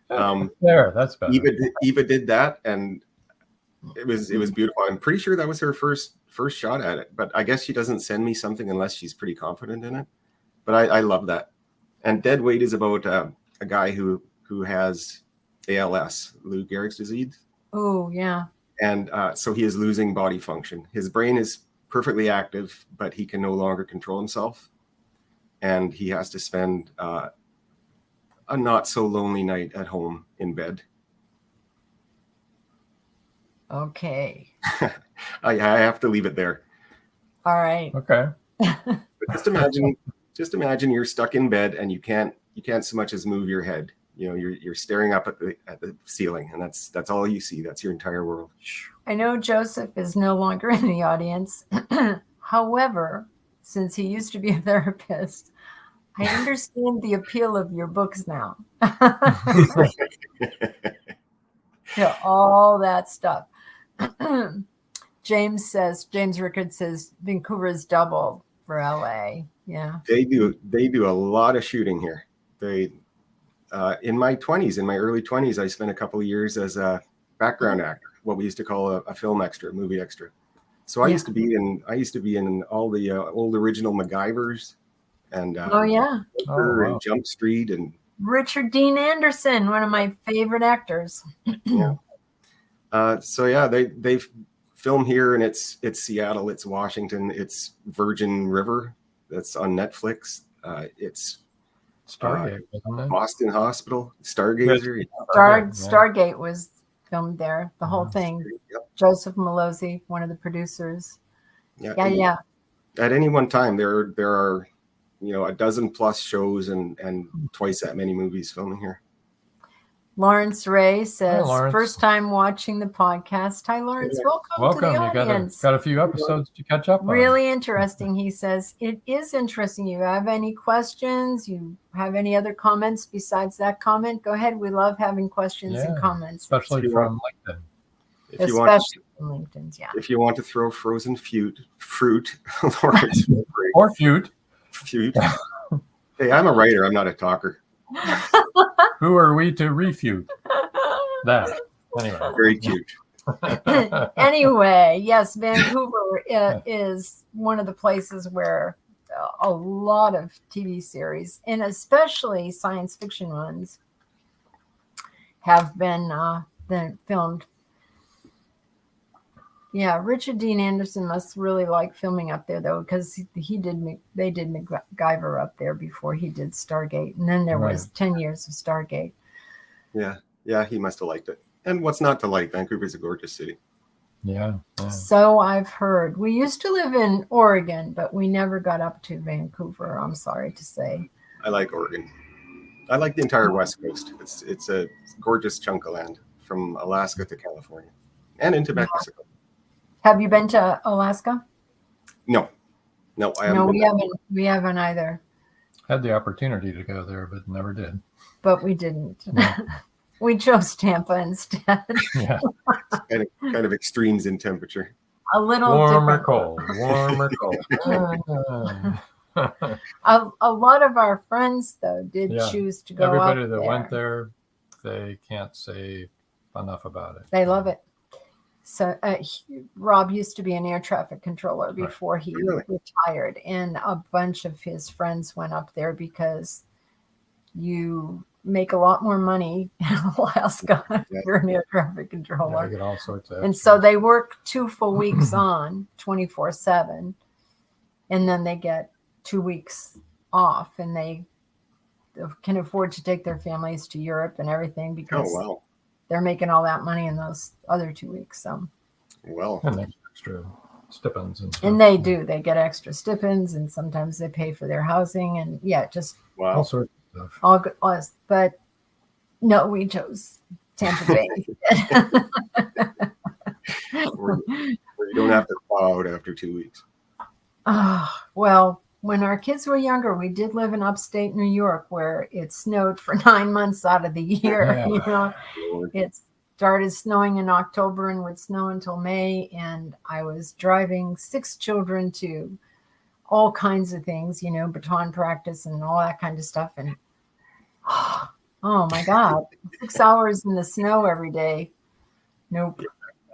Speaker 2: That's better.
Speaker 4: Eva did that, and it was beautiful. I'm pretty sure that was her first shot at it, but I guess she doesn't send me something unless she's pretty confident in it. But I love that. And Dead Weight is about a guy who has ALS, Lou Gehrig's disease.
Speaker 3: Oh yeah.
Speaker 4: And so he is losing body function. His brain is perfectly active, but he can no longer control himself, and he has to spend a not so lonely night at home in bed.
Speaker 3: Okay.
Speaker 4: I have to leave it there.
Speaker 3: All right.
Speaker 2: Okay.
Speaker 4: But just imagine you're stuck in bed and you can't so much as move your head. You're staring up at the ceiling, and that's all you see. That's your entire world.
Speaker 3: I know Joseph is no longer in the audience. However, since he used to be a therapist, I understand the appeal of your books now. All that stuff. James Rickard says Vancouver is doubled for LA. Yeah.
Speaker 4: They do a lot of shooting here. In my early 20s, I spent a couple of years as a background actor, what we used to call a film extra, a movie extra. So I used to be in all the old original MacGyvers and and Jump Street and
Speaker 3: Richard Dean Anderson, one of my favorite actors.
Speaker 4: Yeah. They film here, and it's Seattle, it's Washington, it's Virgin River, that's on Netflix. It's
Speaker 2: Stargate,
Speaker 4: Boston Hospital, Stargazer.
Speaker 3: Stargate was filmed there. The whole thing.
Speaker 4: Yep.
Speaker 3: Joseph Malozzi, one of the producers. Yeah.
Speaker 4: At any one time, there are a dozen plus shows and twice that many movies filming here.
Speaker 3: Lawrence Ray says,
Speaker 2: Lawrence.
Speaker 3: first time watching the podcast. Hi, Lawrence.
Speaker 2: Yeah.
Speaker 3: Welcome to the audience.
Speaker 2: Got a few episodes to catch up on.
Speaker 3: Really interesting. He says, it is interesting. You have any questions? You have any other comments besides that comment? Go ahead. We love having questions and comments.
Speaker 2: Especially from LinkedIn.
Speaker 3: Especially from LinkedIn, yeah.
Speaker 4: If you want to throw frozen fruit, Lawrence,
Speaker 2: or fruit.
Speaker 4: Hey, I'm a writer. I'm not a talker.
Speaker 2: Who are we to refute that? Anyway,
Speaker 4: very cute.
Speaker 3: Anyway, yes, Vancouver is one of the places where a lot of TV series, and especially science fiction ones, have been filmed. Yeah, Richard Dean Anderson must really like filming up there, though, because they did MacGyver up there before he did Stargate, and then there was 10 years of Stargate.
Speaker 4: Yeah, he must have liked it. And what's not to like? Vancouver's a gorgeous city.
Speaker 2: Yeah.
Speaker 3: So I've heard. We used to live in Oregon, but we never got up to Vancouver, I'm sorry to say.
Speaker 4: I like Oregon. I like the entire West Coast. It's a gorgeous chunk of land from Alaska to California and into Mexico.
Speaker 3: Have you been to Alaska?
Speaker 4: No, I haven't.
Speaker 3: No, we haven't either.
Speaker 2: Had the opportunity to go there, but never did.
Speaker 3: But we didn't. No. We chose Tampa instead.
Speaker 2: Yeah.
Speaker 4: kind of extremes in temperature.
Speaker 3: A little
Speaker 2: warm
Speaker 3: different.
Speaker 2: Warm or cold.
Speaker 3: A lot of our friends, though, did choose to go.
Speaker 2: Everybody
Speaker 3: up
Speaker 2: that
Speaker 3: there.
Speaker 2: went there, they can't say enough about it.
Speaker 3: They love it. So Rob used to be an air traffic controller before he retired, and a bunch of his friends went up there because you make a lot more money in Alaska if you're an air traffic controller.
Speaker 2: Yeah, get all sorts of
Speaker 3: and so they work 2 full weeks on 24/7, and then they get 2 weeks off, and they can afford to take their families to Europe and everything because they're making all that money in those other 2 weeks. So,
Speaker 2: and there's extra stipends and stuff.
Speaker 3: And they do. They get extra stipends, and sometimes they pay for their housing, and just
Speaker 2: all sorts of stuff.
Speaker 3: all good. But no, we chose Tampa Bay.
Speaker 4: where you don't have to thaw out after 2 weeks.
Speaker 3: Well, when our kids were younger, we did live in upstate New York where it snowed for 9 months out of the year.
Speaker 2: Yeah.
Speaker 3: You know, it started snowing in October and would snow until May. And I was driving 6 children to all kinds of things, baton practice and all that kind of stuff. And oh my God, 6 hours in the snow every day. Nope.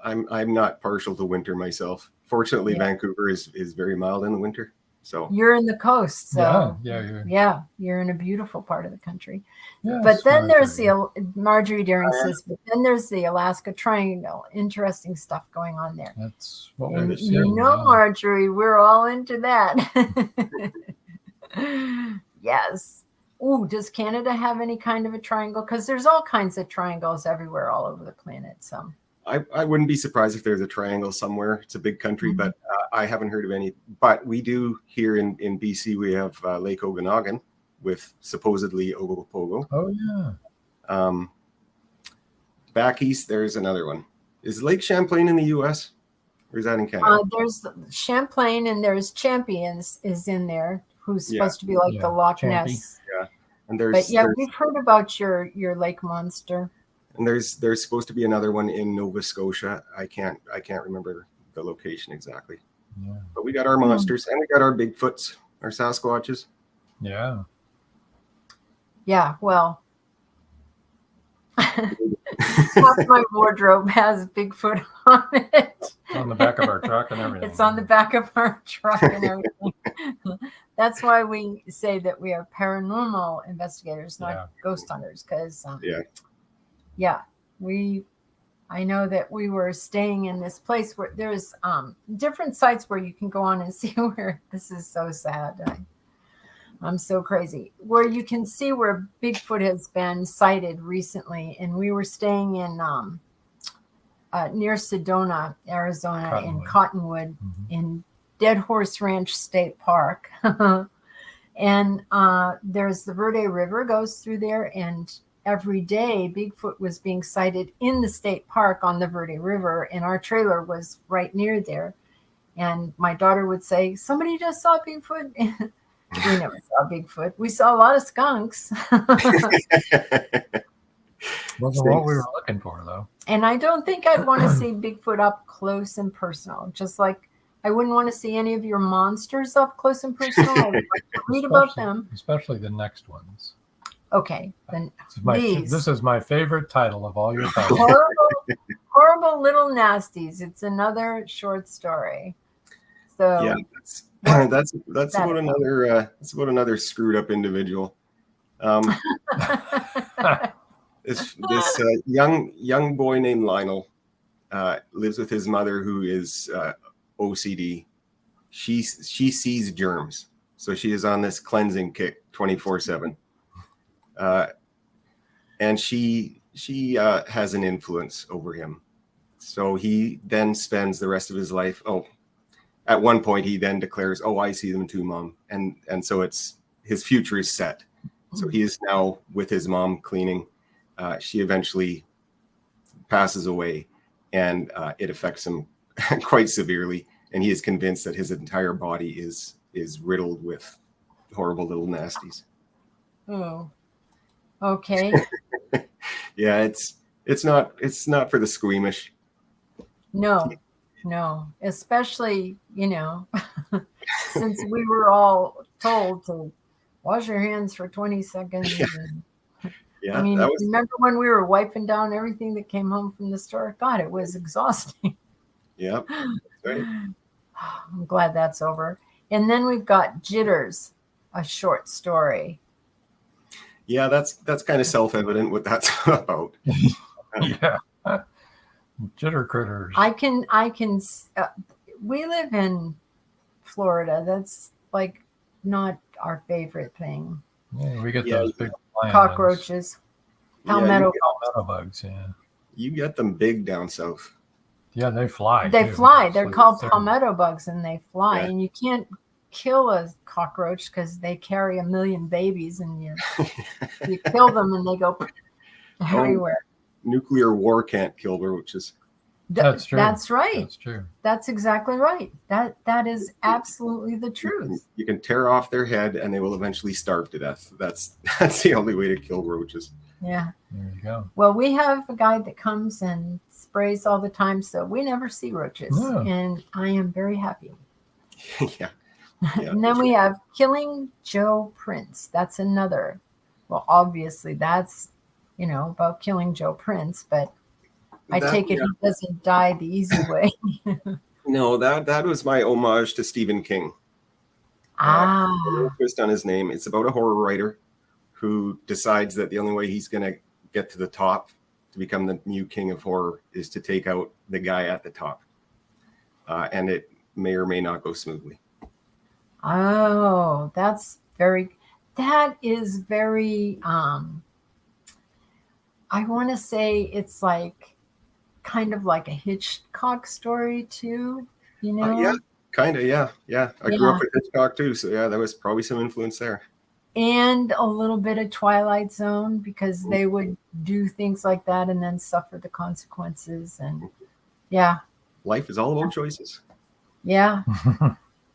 Speaker 4: I'm not partial to winter myself. Fortunately, Vancouver is very mild in the winter. So
Speaker 3: you're in the coast. So you're in a beautiful part of the country.
Speaker 2: Yeah,
Speaker 3: but then there's the Marjorie Daring says, but then there's the Alaska Triangle. Interesting stuff going on there.
Speaker 2: That's what
Speaker 3: and
Speaker 2: we're seeing.
Speaker 3: Marjorie, we're all into that. Yes. Ooh, does Canada have any kind of a triangle? Because there's all kinds of triangles everywhere all over the planet. So
Speaker 4: I wouldn't be surprised if there's a triangle somewhere. It's a big country, but I haven't heard of any. But we do here in BC, we have Lake Okanagan with supposedly Ogopogo.
Speaker 2: Oh, yeah.
Speaker 4: Back east, there's another one. Is Lake Champlain in the U.S. or is that in Canada?
Speaker 3: There's Champlain and there's Champions is in there, who's supposed to be like the Loch Ness.
Speaker 4: Yeah. And
Speaker 3: we've heard about your lake monster.
Speaker 4: And there's supposed to be another one in Nova Scotia. I can't remember the location exactly.
Speaker 2: Yeah.
Speaker 4: But we got our monsters and we got our Bigfoots, our Sasquatches.
Speaker 2: Yeah.
Speaker 3: Yeah, well, half my wardrobe has Bigfoot on it.
Speaker 2: On the back of our truck and everything.
Speaker 3: It's on the back of our truck and everything. That's why we say that we are paranormal investigators, not ghost hunters, because I know that we were staying in this place where there's different sites where you can go on and see where this is so sad. I'm so crazy. Where you can see where Bigfoot has been sighted recently, and we were staying in near Sedona, Arizona, in Cottonwood, in Dead Horse Ranch State Park, and there's the Verde River goes through there, and every day Bigfoot was being sighted in the state park on the Verde River, and our trailer was right near there. And my daughter would say, somebody just saw Bigfoot. We never saw Bigfoot. We saw a lot of skunks.
Speaker 2: Wasn't what we were looking for, though.
Speaker 3: And I don't think I'd want to see Bigfoot up close and personal. Just like I wouldn't want to see any of your monsters up close and personal. I would like to read about them.
Speaker 2: Especially the next ones.
Speaker 3: Okay. Then
Speaker 2: this is my favorite title of all your titles.
Speaker 3: Horrible Little Nasties. It's another short story. So
Speaker 4: yeah, that's about another screwed up individual. This young boy named Lionel lives with his mother, who is OCD. She sees germs, so she is on this cleansing kick 24/7, and she has an influence over him. So he then spends the rest of his life. At one point, he then declares, I see them too, Mom. And so his future is set. So he is now with his mom cleaning. She eventually passes away, and it affects him quite severely. And he is convinced that his entire body is riddled with horrible little nasties.
Speaker 3: Oh, okay.
Speaker 4: Yeah, it's not for the squeamish.
Speaker 3: No, especially, since we were all told to wash your hands for 20 seconds.
Speaker 4: Yeah.
Speaker 3: I mean, remember when we were wiping down everything that came home from the store? God, it was exhausting.
Speaker 4: Yeah. Right.
Speaker 3: I'm glad that's over. And then we've got Jitters, a short story.
Speaker 4: Yeah, that's kind of self-evident what that's about.
Speaker 2: Yeah. Jitter critters.
Speaker 3: I can. We live in Florida. That's like not our favorite thing.
Speaker 2: Yeah, we get those big
Speaker 3: cockroaches, palmetto
Speaker 2: bugs. Yeah,
Speaker 4: you get them big down south.
Speaker 2: Yeah, they fly.
Speaker 3: They fly. They're called palmetto bugs, and they fly. Yeah. And you can't kill a cockroach because they carry 1 million babies, and you kill them, and they go everywhere.
Speaker 4: Nuclear war can't kill roaches.
Speaker 2: That's true.
Speaker 3: That's right.
Speaker 2: That's true.
Speaker 3: That's exactly right. That is absolutely the truth.
Speaker 4: You can tear off their head, and they will eventually starve to death. That's the only way to kill roaches.
Speaker 3: Yeah.
Speaker 2: There you go.
Speaker 3: Well, we have a guy that comes and sprays all the time, so we never see roaches, and I am very happy.
Speaker 4: Yeah.
Speaker 3: And then we have Killing Joe Prince. That's another. Well, obviously that's about killing Joe Prince, but I take it he doesn't die the easy way.
Speaker 4: No, that was my homage to Stephen King. Twist on his name. It's about a horror writer who decides that the only way he's going to get to the top to become the new king of horror is to take out the guy at the top. And it may or may not go smoothly.
Speaker 3: Oh, that is very, I want to say it's like kind of like a Hitchcock story too,
Speaker 4: Yeah, kind of. Yeah. I grew up with Hitchcock too. So yeah, there was probably some influence there.
Speaker 3: And a little bit of Twilight Zone, because they would do things like that and then suffer the consequences. And yeah.
Speaker 4: Life is all about choices.
Speaker 3: Yeah.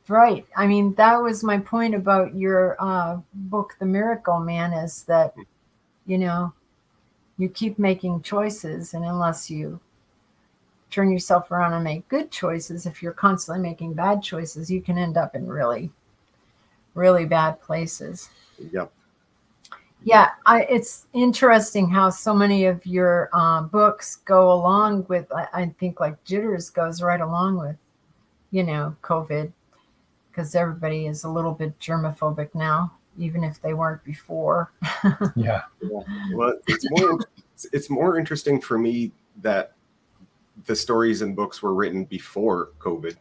Speaker 3: Right. I mean, that was my point about your book, The Miracle Man, is that, you keep making choices, and unless you turn yourself around and make good choices, if you're constantly making bad choices, you can end up in really, really bad places.
Speaker 4: Yep.
Speaker 3: Yeah, it's interesting how so many of your books go along with, I think like Jitters goes right along with, COVID, because everybody is a little bit germophobic now, even if they weren't before.
Speaker 2: Yeah.
Speaker 4: Well, it's more interesting for me that the stories and books were written before COVID.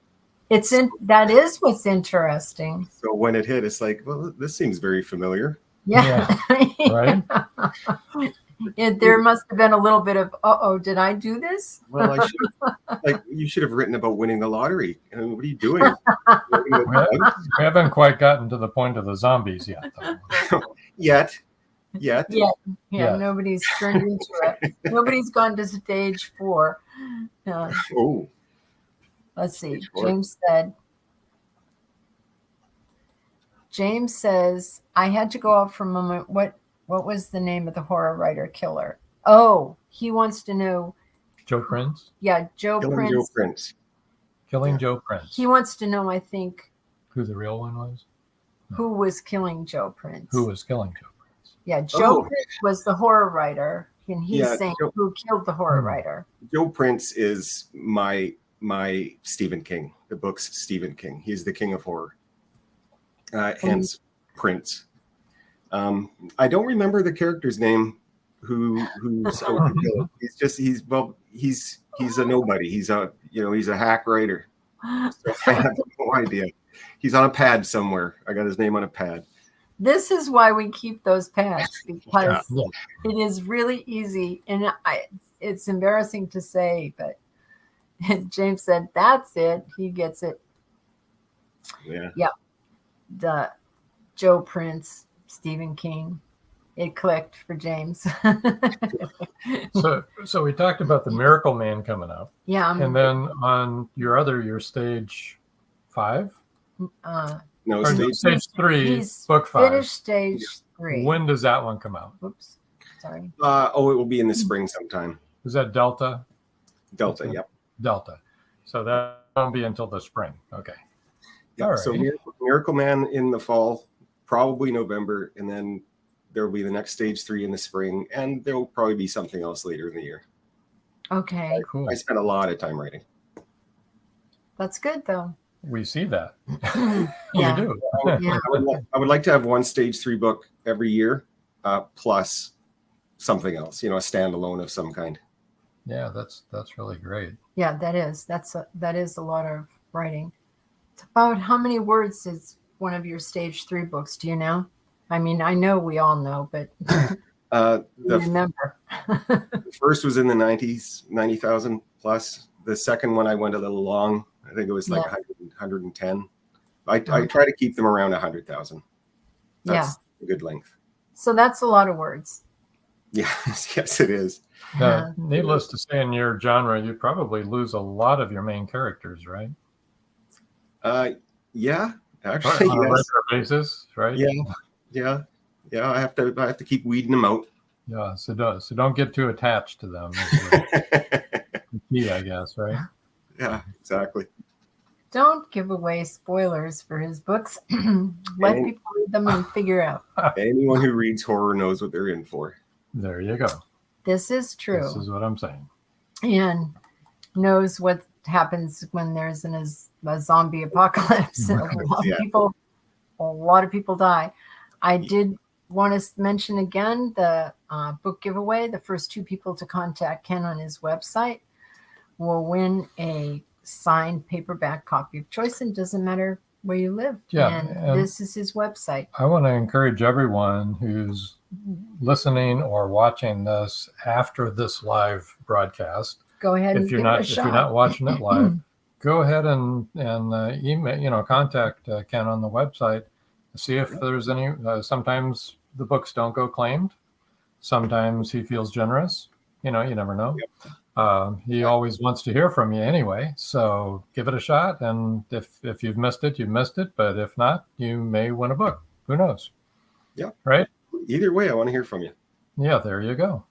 Speaker 3: That is what's interesting.
Speaker 4: So when it hit, it's like, well, this seems very familiar.
Speaker 3: Yeah.
Speaker 2: Right.
Speaker 3: There must have been a little bit of, did I do this?
Speaker 4: Well, you should have written about winning the lottery. I mean, what are you doing?
Speaker 2: We haven't quite gotten to the point of the zombies yet, though.
Speaker 4: Yet. Yet.
Speaker 3: Yeah. Nobody's turned into it. Nobody's gone to stage 4.
Speaker 4: Oh.
Speaker 3: Let's see.
Speaker 4: Stage 4.
Speaker 3: James says, I had to go out for a moment. What was the name of the horror writer killer? Oh, he wants to know.
Speaker 2: Joe Prince?
Speaker 3: Yeah, Killing
Speaker 4: Joe Prince.
Speaker 2: Killing Joe Prince.
Speaker 3: He wants to know, I think,
Speaker 2: who the real one was?
Speaker 3: Who was killing Joe Prince?
Speaker 2: Who was killing Joe Prince?
Speaker 3: Yeah, Joe Prince was the horror writer, and he's saying who killed the horror writer.
Speaker 4: Joe Prince is my Stephen King, the book's Stephen King. He's the king of horror. Hence Prince. I don't remember the character's name. Who's he's a nobody. He's a hack writer. So I have no idea. He's on a pad somewhere. I got his name on a pad.
Speaker 3: This is why we keep those pads, because it is really easy, and it's embarrassing to say, but James said that's it. He gets it. Yeah. The Joe Prince, Stephen King. It clicked for James.
Speaker 2: So we talked about the Miracle Man coming up.
Speaker 3: Yeah.
Speaker 2: And then on your stage 5?
Speaker 4: No,
Speaker 2: stage 3,
Speaker 3: he's
Speaker 2: book 5.
Speaker 3: Finished stage 3.
Speaker 2: When does that one come out?
Speaker 3: Oops. Sorry.
Speaker 4: It will be in the spring sometime.
Speaker 2: Is that Delta?
Speaker 4: Delta, yep.
Speaker 2: Delta. So that won't be until the spring. Okay.
Speaker 4: Yeah. Right. So Miracle Man in the fall, probably November, and then there will be the next stage 3 in the spring, and there will probably be something else later in the year.
Speaker 3: Okay.
Speaker 2: Cool.
Speaker 4: I spent a lot of time writing.
Speaker 3: That's good, though.
Speaker 2: We see that.
Speaker 3: Yeah.
Speaker 2: You do.
Speaker 4: I would like to have one stage 3 book every year, plus something else, a standalone of some kind.
Speaker 2: Yeah, that's really great.
Speaker 3: Yeah, that is a lot of writing. It's about how many words is one of your stage 3 books? Do you know? I mean, I know we all know, but remember.
Speaker 4: The first was in the 90,000 plus. The second one I went a little long. I think it was like 110. I try to keep them around 100,000. That's a good length.
Speaker 3: So that's a lot of words.
Speaker 4: Yes, it is.
Speaker 2: Needless to say, in your genre, you probably lose a lot of your main characters, right?
Speaker 4: Yeah, actually,
Speaker 2: on a regular basis, right?
Speaker 4: Yeah. I have to keep weeding them out.
Speaker 2: Yeah, so don't get too attached to them. Key, I guess, right?
Speaker 4: Yeah, exactly.
Speaker 3: Don't give away spoilers for his books. Let people read them and figure out.
Speaker 4: Anyone who reads horror knows what they're in for.
Speaker 2: There you go.
Speaker 3: This is true.
Speaker 2: This is what I'm saying.
Speaker 3: And knows what happens when there's a zombie apocalypse. A lot of people die. I did want to mention again the book giveaway. The first 2 people to contact Ken on his website will win a signed paperback copy of choice, and doesn't matter where you live. And this is his website. I
Speaker 2: want to encourage everyone who's listening or watching this after this live broadcast.
Speaker 3: Go ahead and
Speaker 2: if you're not watching it live, go ahead and email, contact Ken on the website. See if there's any. Sometimes the books don't go claimed. Sometimes he feels generous. You never know. Yep. He always wants to hear from you anyway. So give it a shot. And if you've missed it, you've missed it. But if not, you may win a book. Who knows?
Speaker 4: Yeah.
Speaker 2: Right.
Speaker 4: Either way, I want to hear from you.
Speaker 2: Yeah. There you go.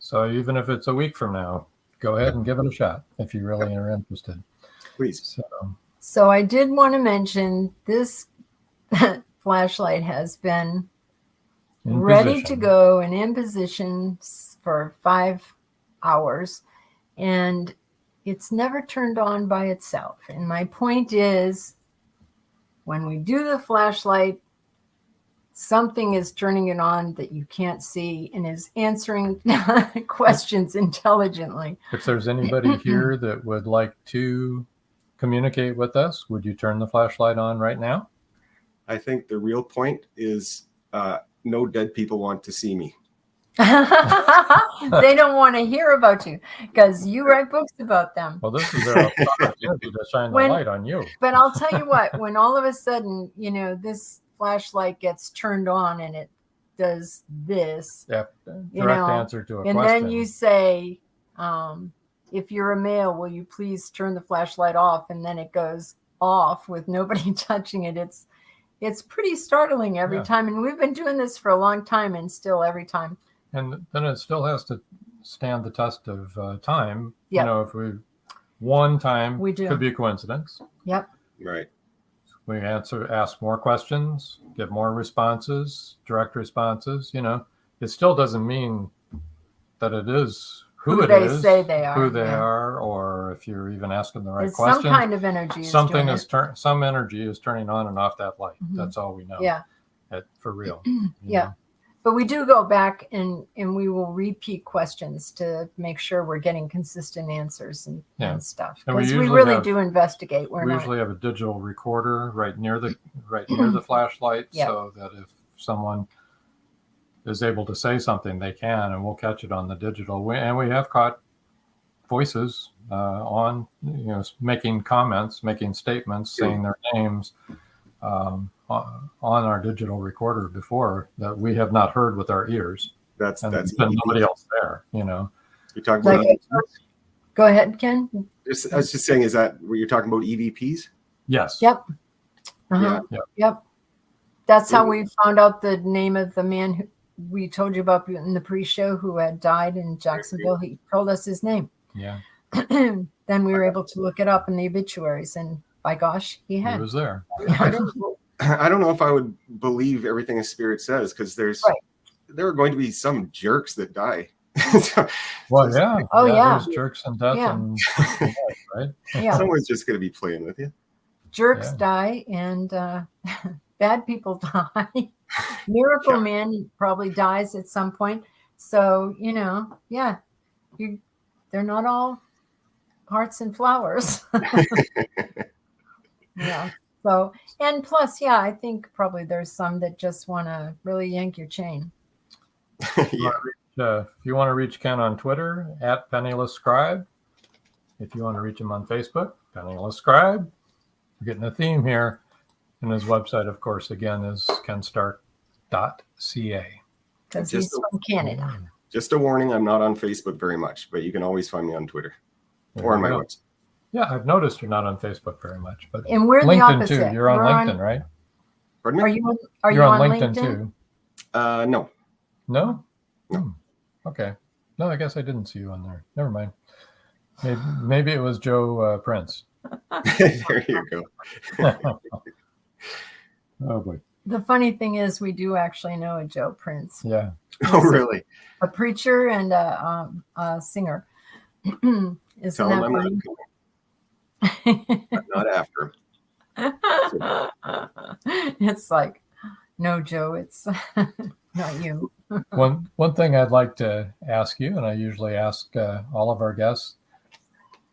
Speaker 2: So even if it's a week from now, go ahead and give it a shot if you really are interested.
Speaker 4: Please.
Speaker 3: So I did want to mention this. Flashlight has been ready to go and in position for 5 hours, and it's never turned on by itself. And my point is, when we do the flashlight, something is turning it on that you can't see and is answering questions intelligently.
Speaker 2: If there's anybody here that would like to communicate with us, would you turn the flashlight on right now?
Speaker 4: I think the real point is no dead people want to see me.
Speaker 3: They don't want to hear about you because you write books about them.
Speaker 2: Well, this is their opportunity to shine the light on you.
Speaker 3: But I'll tell you what, when all of a sudden, this flashlight gets turned on and does this.
Speaker 2: Yeah,
Speaker 3: You
Speaker 2: direct
Speaker 3: know,
Speaker 2: answer to a
Speaker 3: and
Speaker 2: question.
Speaker 3: then you say, if you're a male, will you please turn the flashlight off? And then it goes off with nobody touching it. It's pretty startling every time. And we've been doing this for a long time, and still every time.
Speaker 2: And then it still has to stand the test of time.
Speaker 3: Yep.
Speaker 2: You know, if we one time
Speaker 3: We do.
Speaker 2: could be a coincidence.
Speaker 3: Yep.
Speaker 4: Right.
Speaker 2: We ask more questions, get more responses, direct responses. You know, it still doesn't mean that it is who it
Speaker 3: they
Speaker 2: is,
Speaker 3: say they are,
Speaker 2: who they
Speaker 3: yeah.
Speaker 2: are, or if you're even asking the right
Speaker 3: It's
Speaker 2: questions.
Speaker 3: some kind of energy.
Speaker 2: Something is some energy is turning on and off that light.
Speaker 3: Mhm.
Speaker 2: That's all we know.
Speaker 3: Yeah.
Speaker 2: For real.
Speaker 3: Yeah.
Speaker 2: know.
Speaker 3: But we do go back and we will repeat questions to make sure we're getting consistent answers and stuff.
Speaker 2: And we
Speaker 3: Because we
Speaker 2: usually
Speaker 3: really do investigate.
Speaker 2: We usually have a digital recorder right near the flashlight,
Speaker 3: Yep.
Speaker 2: so that if someone is able to say something, they can, and we'll catch it on the digital. And we have caught voices on, making comments, making statements, saying their names on our digital recorder before that we have not heard with our ears.
Speaker 4: That's
Speaker 2: been nobody else there. You're
Speaker 4: talking about.
Speaker 3: Go ahead, Ken.
Speaker 4: I was just saying, is that what you're talking about? EVPs?
Speaker 2: Yes.
Speaker 3: Yep. Uh-huh.
Speaker 2: Yeah.
Speaker 3: Yep. That's how we found out the name of the man who we told you about in the pre-show who had died in Jacksonville. He told us his name.
Speaker 2: Yeah.
Speaker 3: Then we were able to look it up in the obituaries, and by gosh, he
Speaker 2: was there.
Speaker 4: I don't know if I would believe everything a spirit says, because there are going to be some jerks that die.
Speaker 2: Well, yeah.
Speaker 3: Oh, yeah.
Speaker 2: There's jerks and death, and right?
Speaker 3: Yeah.
Speaker 4: Someone's just going to be playing with you.
Speaker 3: Jerks die, and bad people die. Miracle Man probably dies at some point. So, they're not all hearts and flowers. Yeah. So, and plus, I think probably there's some that just want to really yank your chain.
Speaker 2: Yeah. If you want to reach Ken on Twitter, @PennilessScribe. If you want to reach him on Facebook, Penniless Scribe. We're getting a theme here. And his website, of course, again, is kenstark.ca.
Speaker 3: Because he's from Canada.
Speaker 4: Just a warning, I'm not on Facebook very much, but you can always find me on Twitter or on my website.
Speaker 2: Yeah, I've noticed you're not on Facebook very much, but
Speaker 3: and we're
Speaker 2: LinkedIn
Speaker 3: the opposite.
Speaker 2: too. You're on LinkedIn, right?
Speaker 4: Pardon me?
Speaker 3: Are you on LinkedIn
Speaker 2: too?
Speaker 4: No.
Speaker 2: No? Okay. No, I guess I didn't see you on there. Never mind. Maybe it was Joe Prince.
Speaker 4: There you go.
Speaker 2: Oh boy.
Speaker 3: The funny thing is, we do actually know a Joe Prince.
Speaker 2: Yeah.
Speaker 4: Oh, really?
Speaker 3: A preacher and a singer. Isn't
Speaker 4: Tell him
Speaker 3: that
Speaker 4: I'm
Speaker 3: funny?
Speaker 4: not after him.
Speaker 3: It's like, no, Joe, it's not you.
Speaker 2: One thing I'd like to ask you, and I usually ask all of our guests,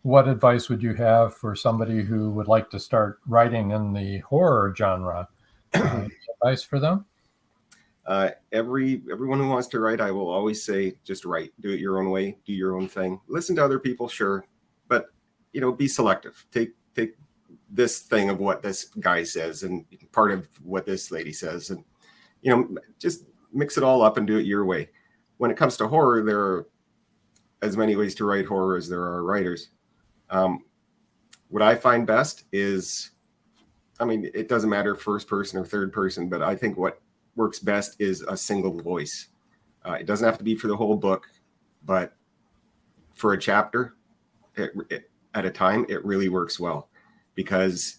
Speaker 2: what advice would you have for somebody who would like to start writing in the horror genre? Advice for them?
Speaker 4: Everyone who wants to write, I will always say, just write. Do it your own way. Do your own thing. Listen to other people, sure, but be selective. Take this thing of what this guy says and part of what this lady says, and just mix it all up and do it your way. When it comes to horror, there are as many ways to write horror as there are writers. What I find best is, it doesn't matter first person or third person, but I think what works best is a single voice. It doesn't have to be for the whole book, but for a chapter at a time, it really works well. Because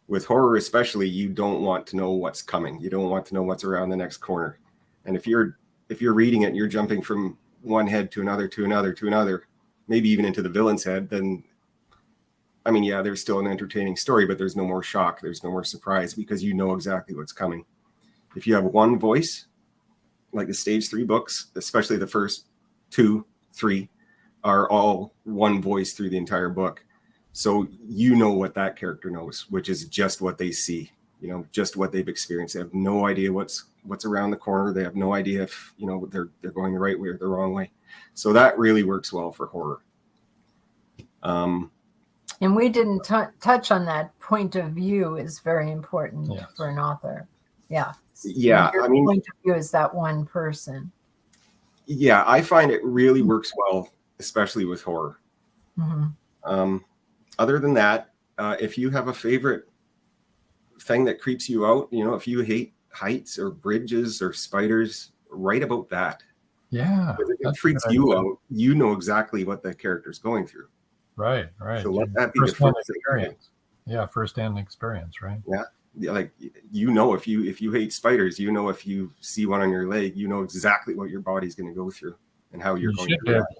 Speaker 4: with horror especially, you don't want to know what's coming. You don't want to know what's around the next corner. And if you're reading it and you're jumping from one head to another, to another, to another, maybe even into the villain's head, then there's still an entertaining story, but there's no more shock. There's no more surprise because you know exactly what's coming. If you have one voice, like the stage 3 books, especially the first 2, 3 are all one voice through the entire book. So what that character knows, which is just what they see, just what they've experienced. They have no idea what's around the corner. They have no idea if, they're going the right way or the wrong way. So that really works well for horror.
Speaker 3: And we didn't touch on that. Point of view is very important for an author. Yeah.
Speaker 4: Yeah,
Speaker 3: Your
Speaker 4: I mean,
Speaker 3: point of view is that one person.
Speaker 4: yeah, I find it really works well, especially with horror. Other than that, if you have a favorite thing that creeps you out, if you hate heights or bridges or spiders, write about that.
Speaker 2: Yeah.
Speaker 4: If it freaks you out, you know exactly what the character's going through.
Speaker 2: Right.
Speaker 4: So let that be the first
Speaker 2: experience. Yeah, first-hand experience, right?
Speaker 4: Yeah. Like, if you hate spiders, if you see one on your leg, exactly what your body's going to go through and how you're going to react.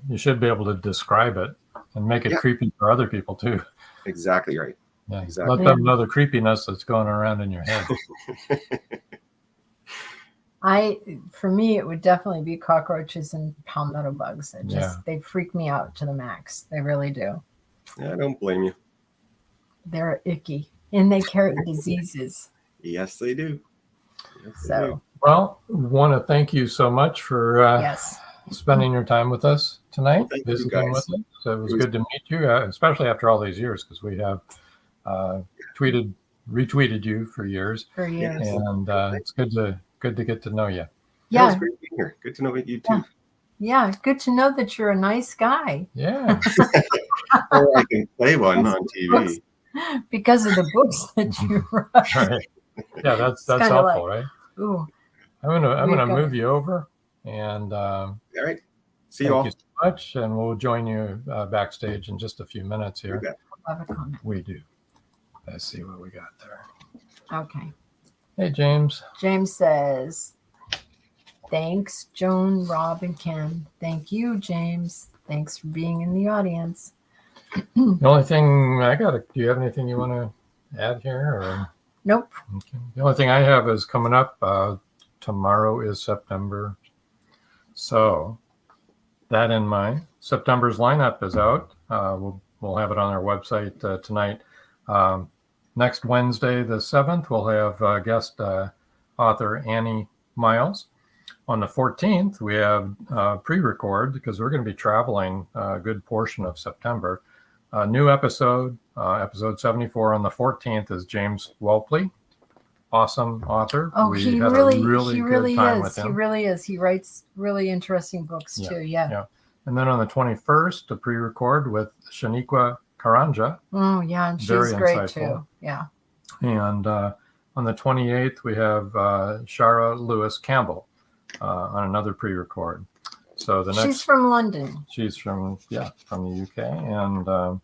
Speaker 2: You should be able to describe it and make it creepy for other people too.
Speaker 4: Exactly right.
Speaker 2: Yeah.
Speaker 4: Exactly.
Speaker 2: Let them know the creepiness that's going around in your head.
Speaker 3: For me, it would definitely be cockroaches and palmetto bugs. They freak me out to the max. They really do.
Speaker 4: Yeah, I don't blame you.
Speaker 3: They're icky and they carry diseases.
Speaker 4: Yes, they do.
Speaker 2: Well, want to thank you so much for spending your time with us tonight, visiting with us. So it was good to meet you, especially after all these years, because we have retweeted you for years. And it's good to get to know you.
Speaker 4: Yeah, it's great being here. Good to know you too.
Speaker 3: Yeah, good to know that you're a nice guy.
Speaker 2: Yeah.
Speaker 4: Or I can play one on TV.
Speaker 3: Because of the books that you write.
Speaker 2: Right. Yeah, that's helpful, right?
Speaker 3: Ooh.
Speaker 2: I'm gonna move you over, and
Speaker 4: all right. See you all.
Speaker 2: Thank you so much, and we'll join you backstage in just a few minutes here.
Speaker 3: Have a comment.
Speaker 2: We do. Let's see what we got there.
Speaker 3: Okay.
Speaker 2: Hey, James.
Speaker 3: James says, thanks, Joan, Rob, and Ken. Thank you, James. Thanks for being in the audience.
Speaker 2: The only thing do you have anything you want to add here? Or?
Speaker 3: Nope.
Speaker 2: Okay. The only thing I have is coming up. Tomorrow is September. So that in mind, September's lineup is out. We'll have it on our website tonight. Next Wednesday, the 7th, we'll have guest author Annie Miles. On the 14th, we have pre-record because we're going to be traveling a good portion of September. New episode 74 on the 14th is James Welpley. Awesome author.
Speaker 3: Oh,
Speaker 2: he really is.
Speaker 3: He really is. He writes really interesting books too. Yeah.
Speaker 2: And then on the 21st, a pre-record with Shaniqua Karanja.
Speaker 3: Oh, yeah. And she's great insightful too. Yeah.
Speaker 2: And on the 28th, we have Shara Lewis Campbell on another pre-record. So she's
Speaker 3: from London.
Speaker 2: She's from the UK. And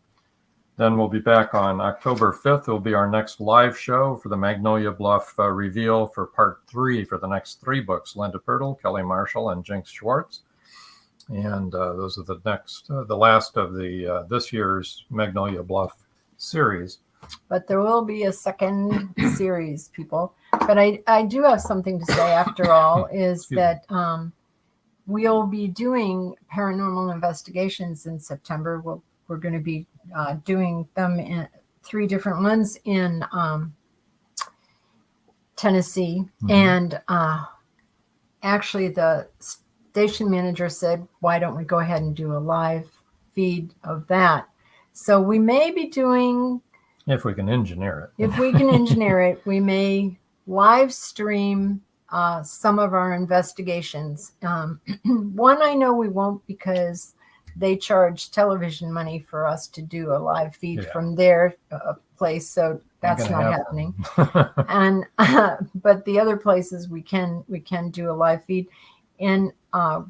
Speaker 2: then we'll be back on October 5th. It will be our next live show for the Magnolia Bluff reveal for part 3 for the next 3 books, Linda Pirtle, Kelly Marshall, and Jinx Schwartz. And those are the last of the this year's Magnolia Bluff series.
Speaker 3: But there will be a second series, people. But I do have something to say after all, is that we'll be doing paranormal investigations in September. We're going to be doing them in 3 different ones in Tennessee. Mm-hmm. And actually the station manager said, why don't we go ahead and do a live feed of that? So we may be doing...
Speaker 2: If we can engineer it.
Speaker 3: If we can engineer it, we may live stream some of our investigations. One I know we won't because they charge television money for us to do a live feed from their place. So that's not happening. And but the other places we can do a live feed. And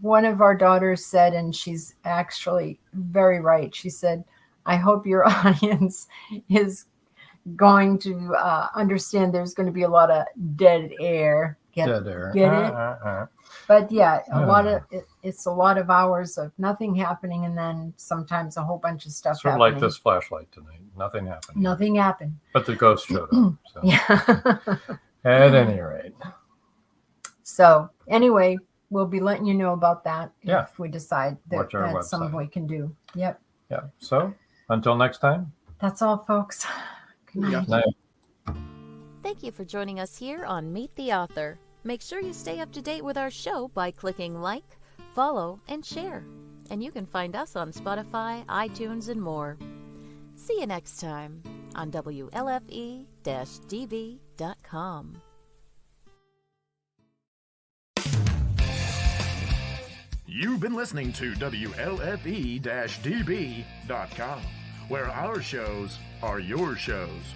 Speaker 3: one of our daughters said, and she's actually very right. She said, I hope your audience is going to understand there's going to be a lot of dead air. Get it? But it's a lot of hours of nothing happening, and then sometimes a whole bunch of stuff
Speaker 2: sort
Speaker 3: happening.
Speaker 2: Like this flashlight tonight. Nothing happened.
Speaker 3: Nothing happened.
Speaker 2: But the ghost showed up. So. Yeah. At any rate.
Speaker 3: So anyway, we'll be letting you know about that if we decide that that's something we can do. Yep.
Speaker 2: Yeah. So until next time.
Speaker 3: That's all, folks. Good night.
Speaker 2: Good night.
Speaker 1: Thank you for joining us here on Meet the Author. Make sure you stay up to date with our show by clicking like, follow, and share. And you can find us on Spotify, iTunes, and more. See you next time on WLFE-DB.com.
Speaker 10: You've been listening to WLFE-DB.com, where our shows are your shows.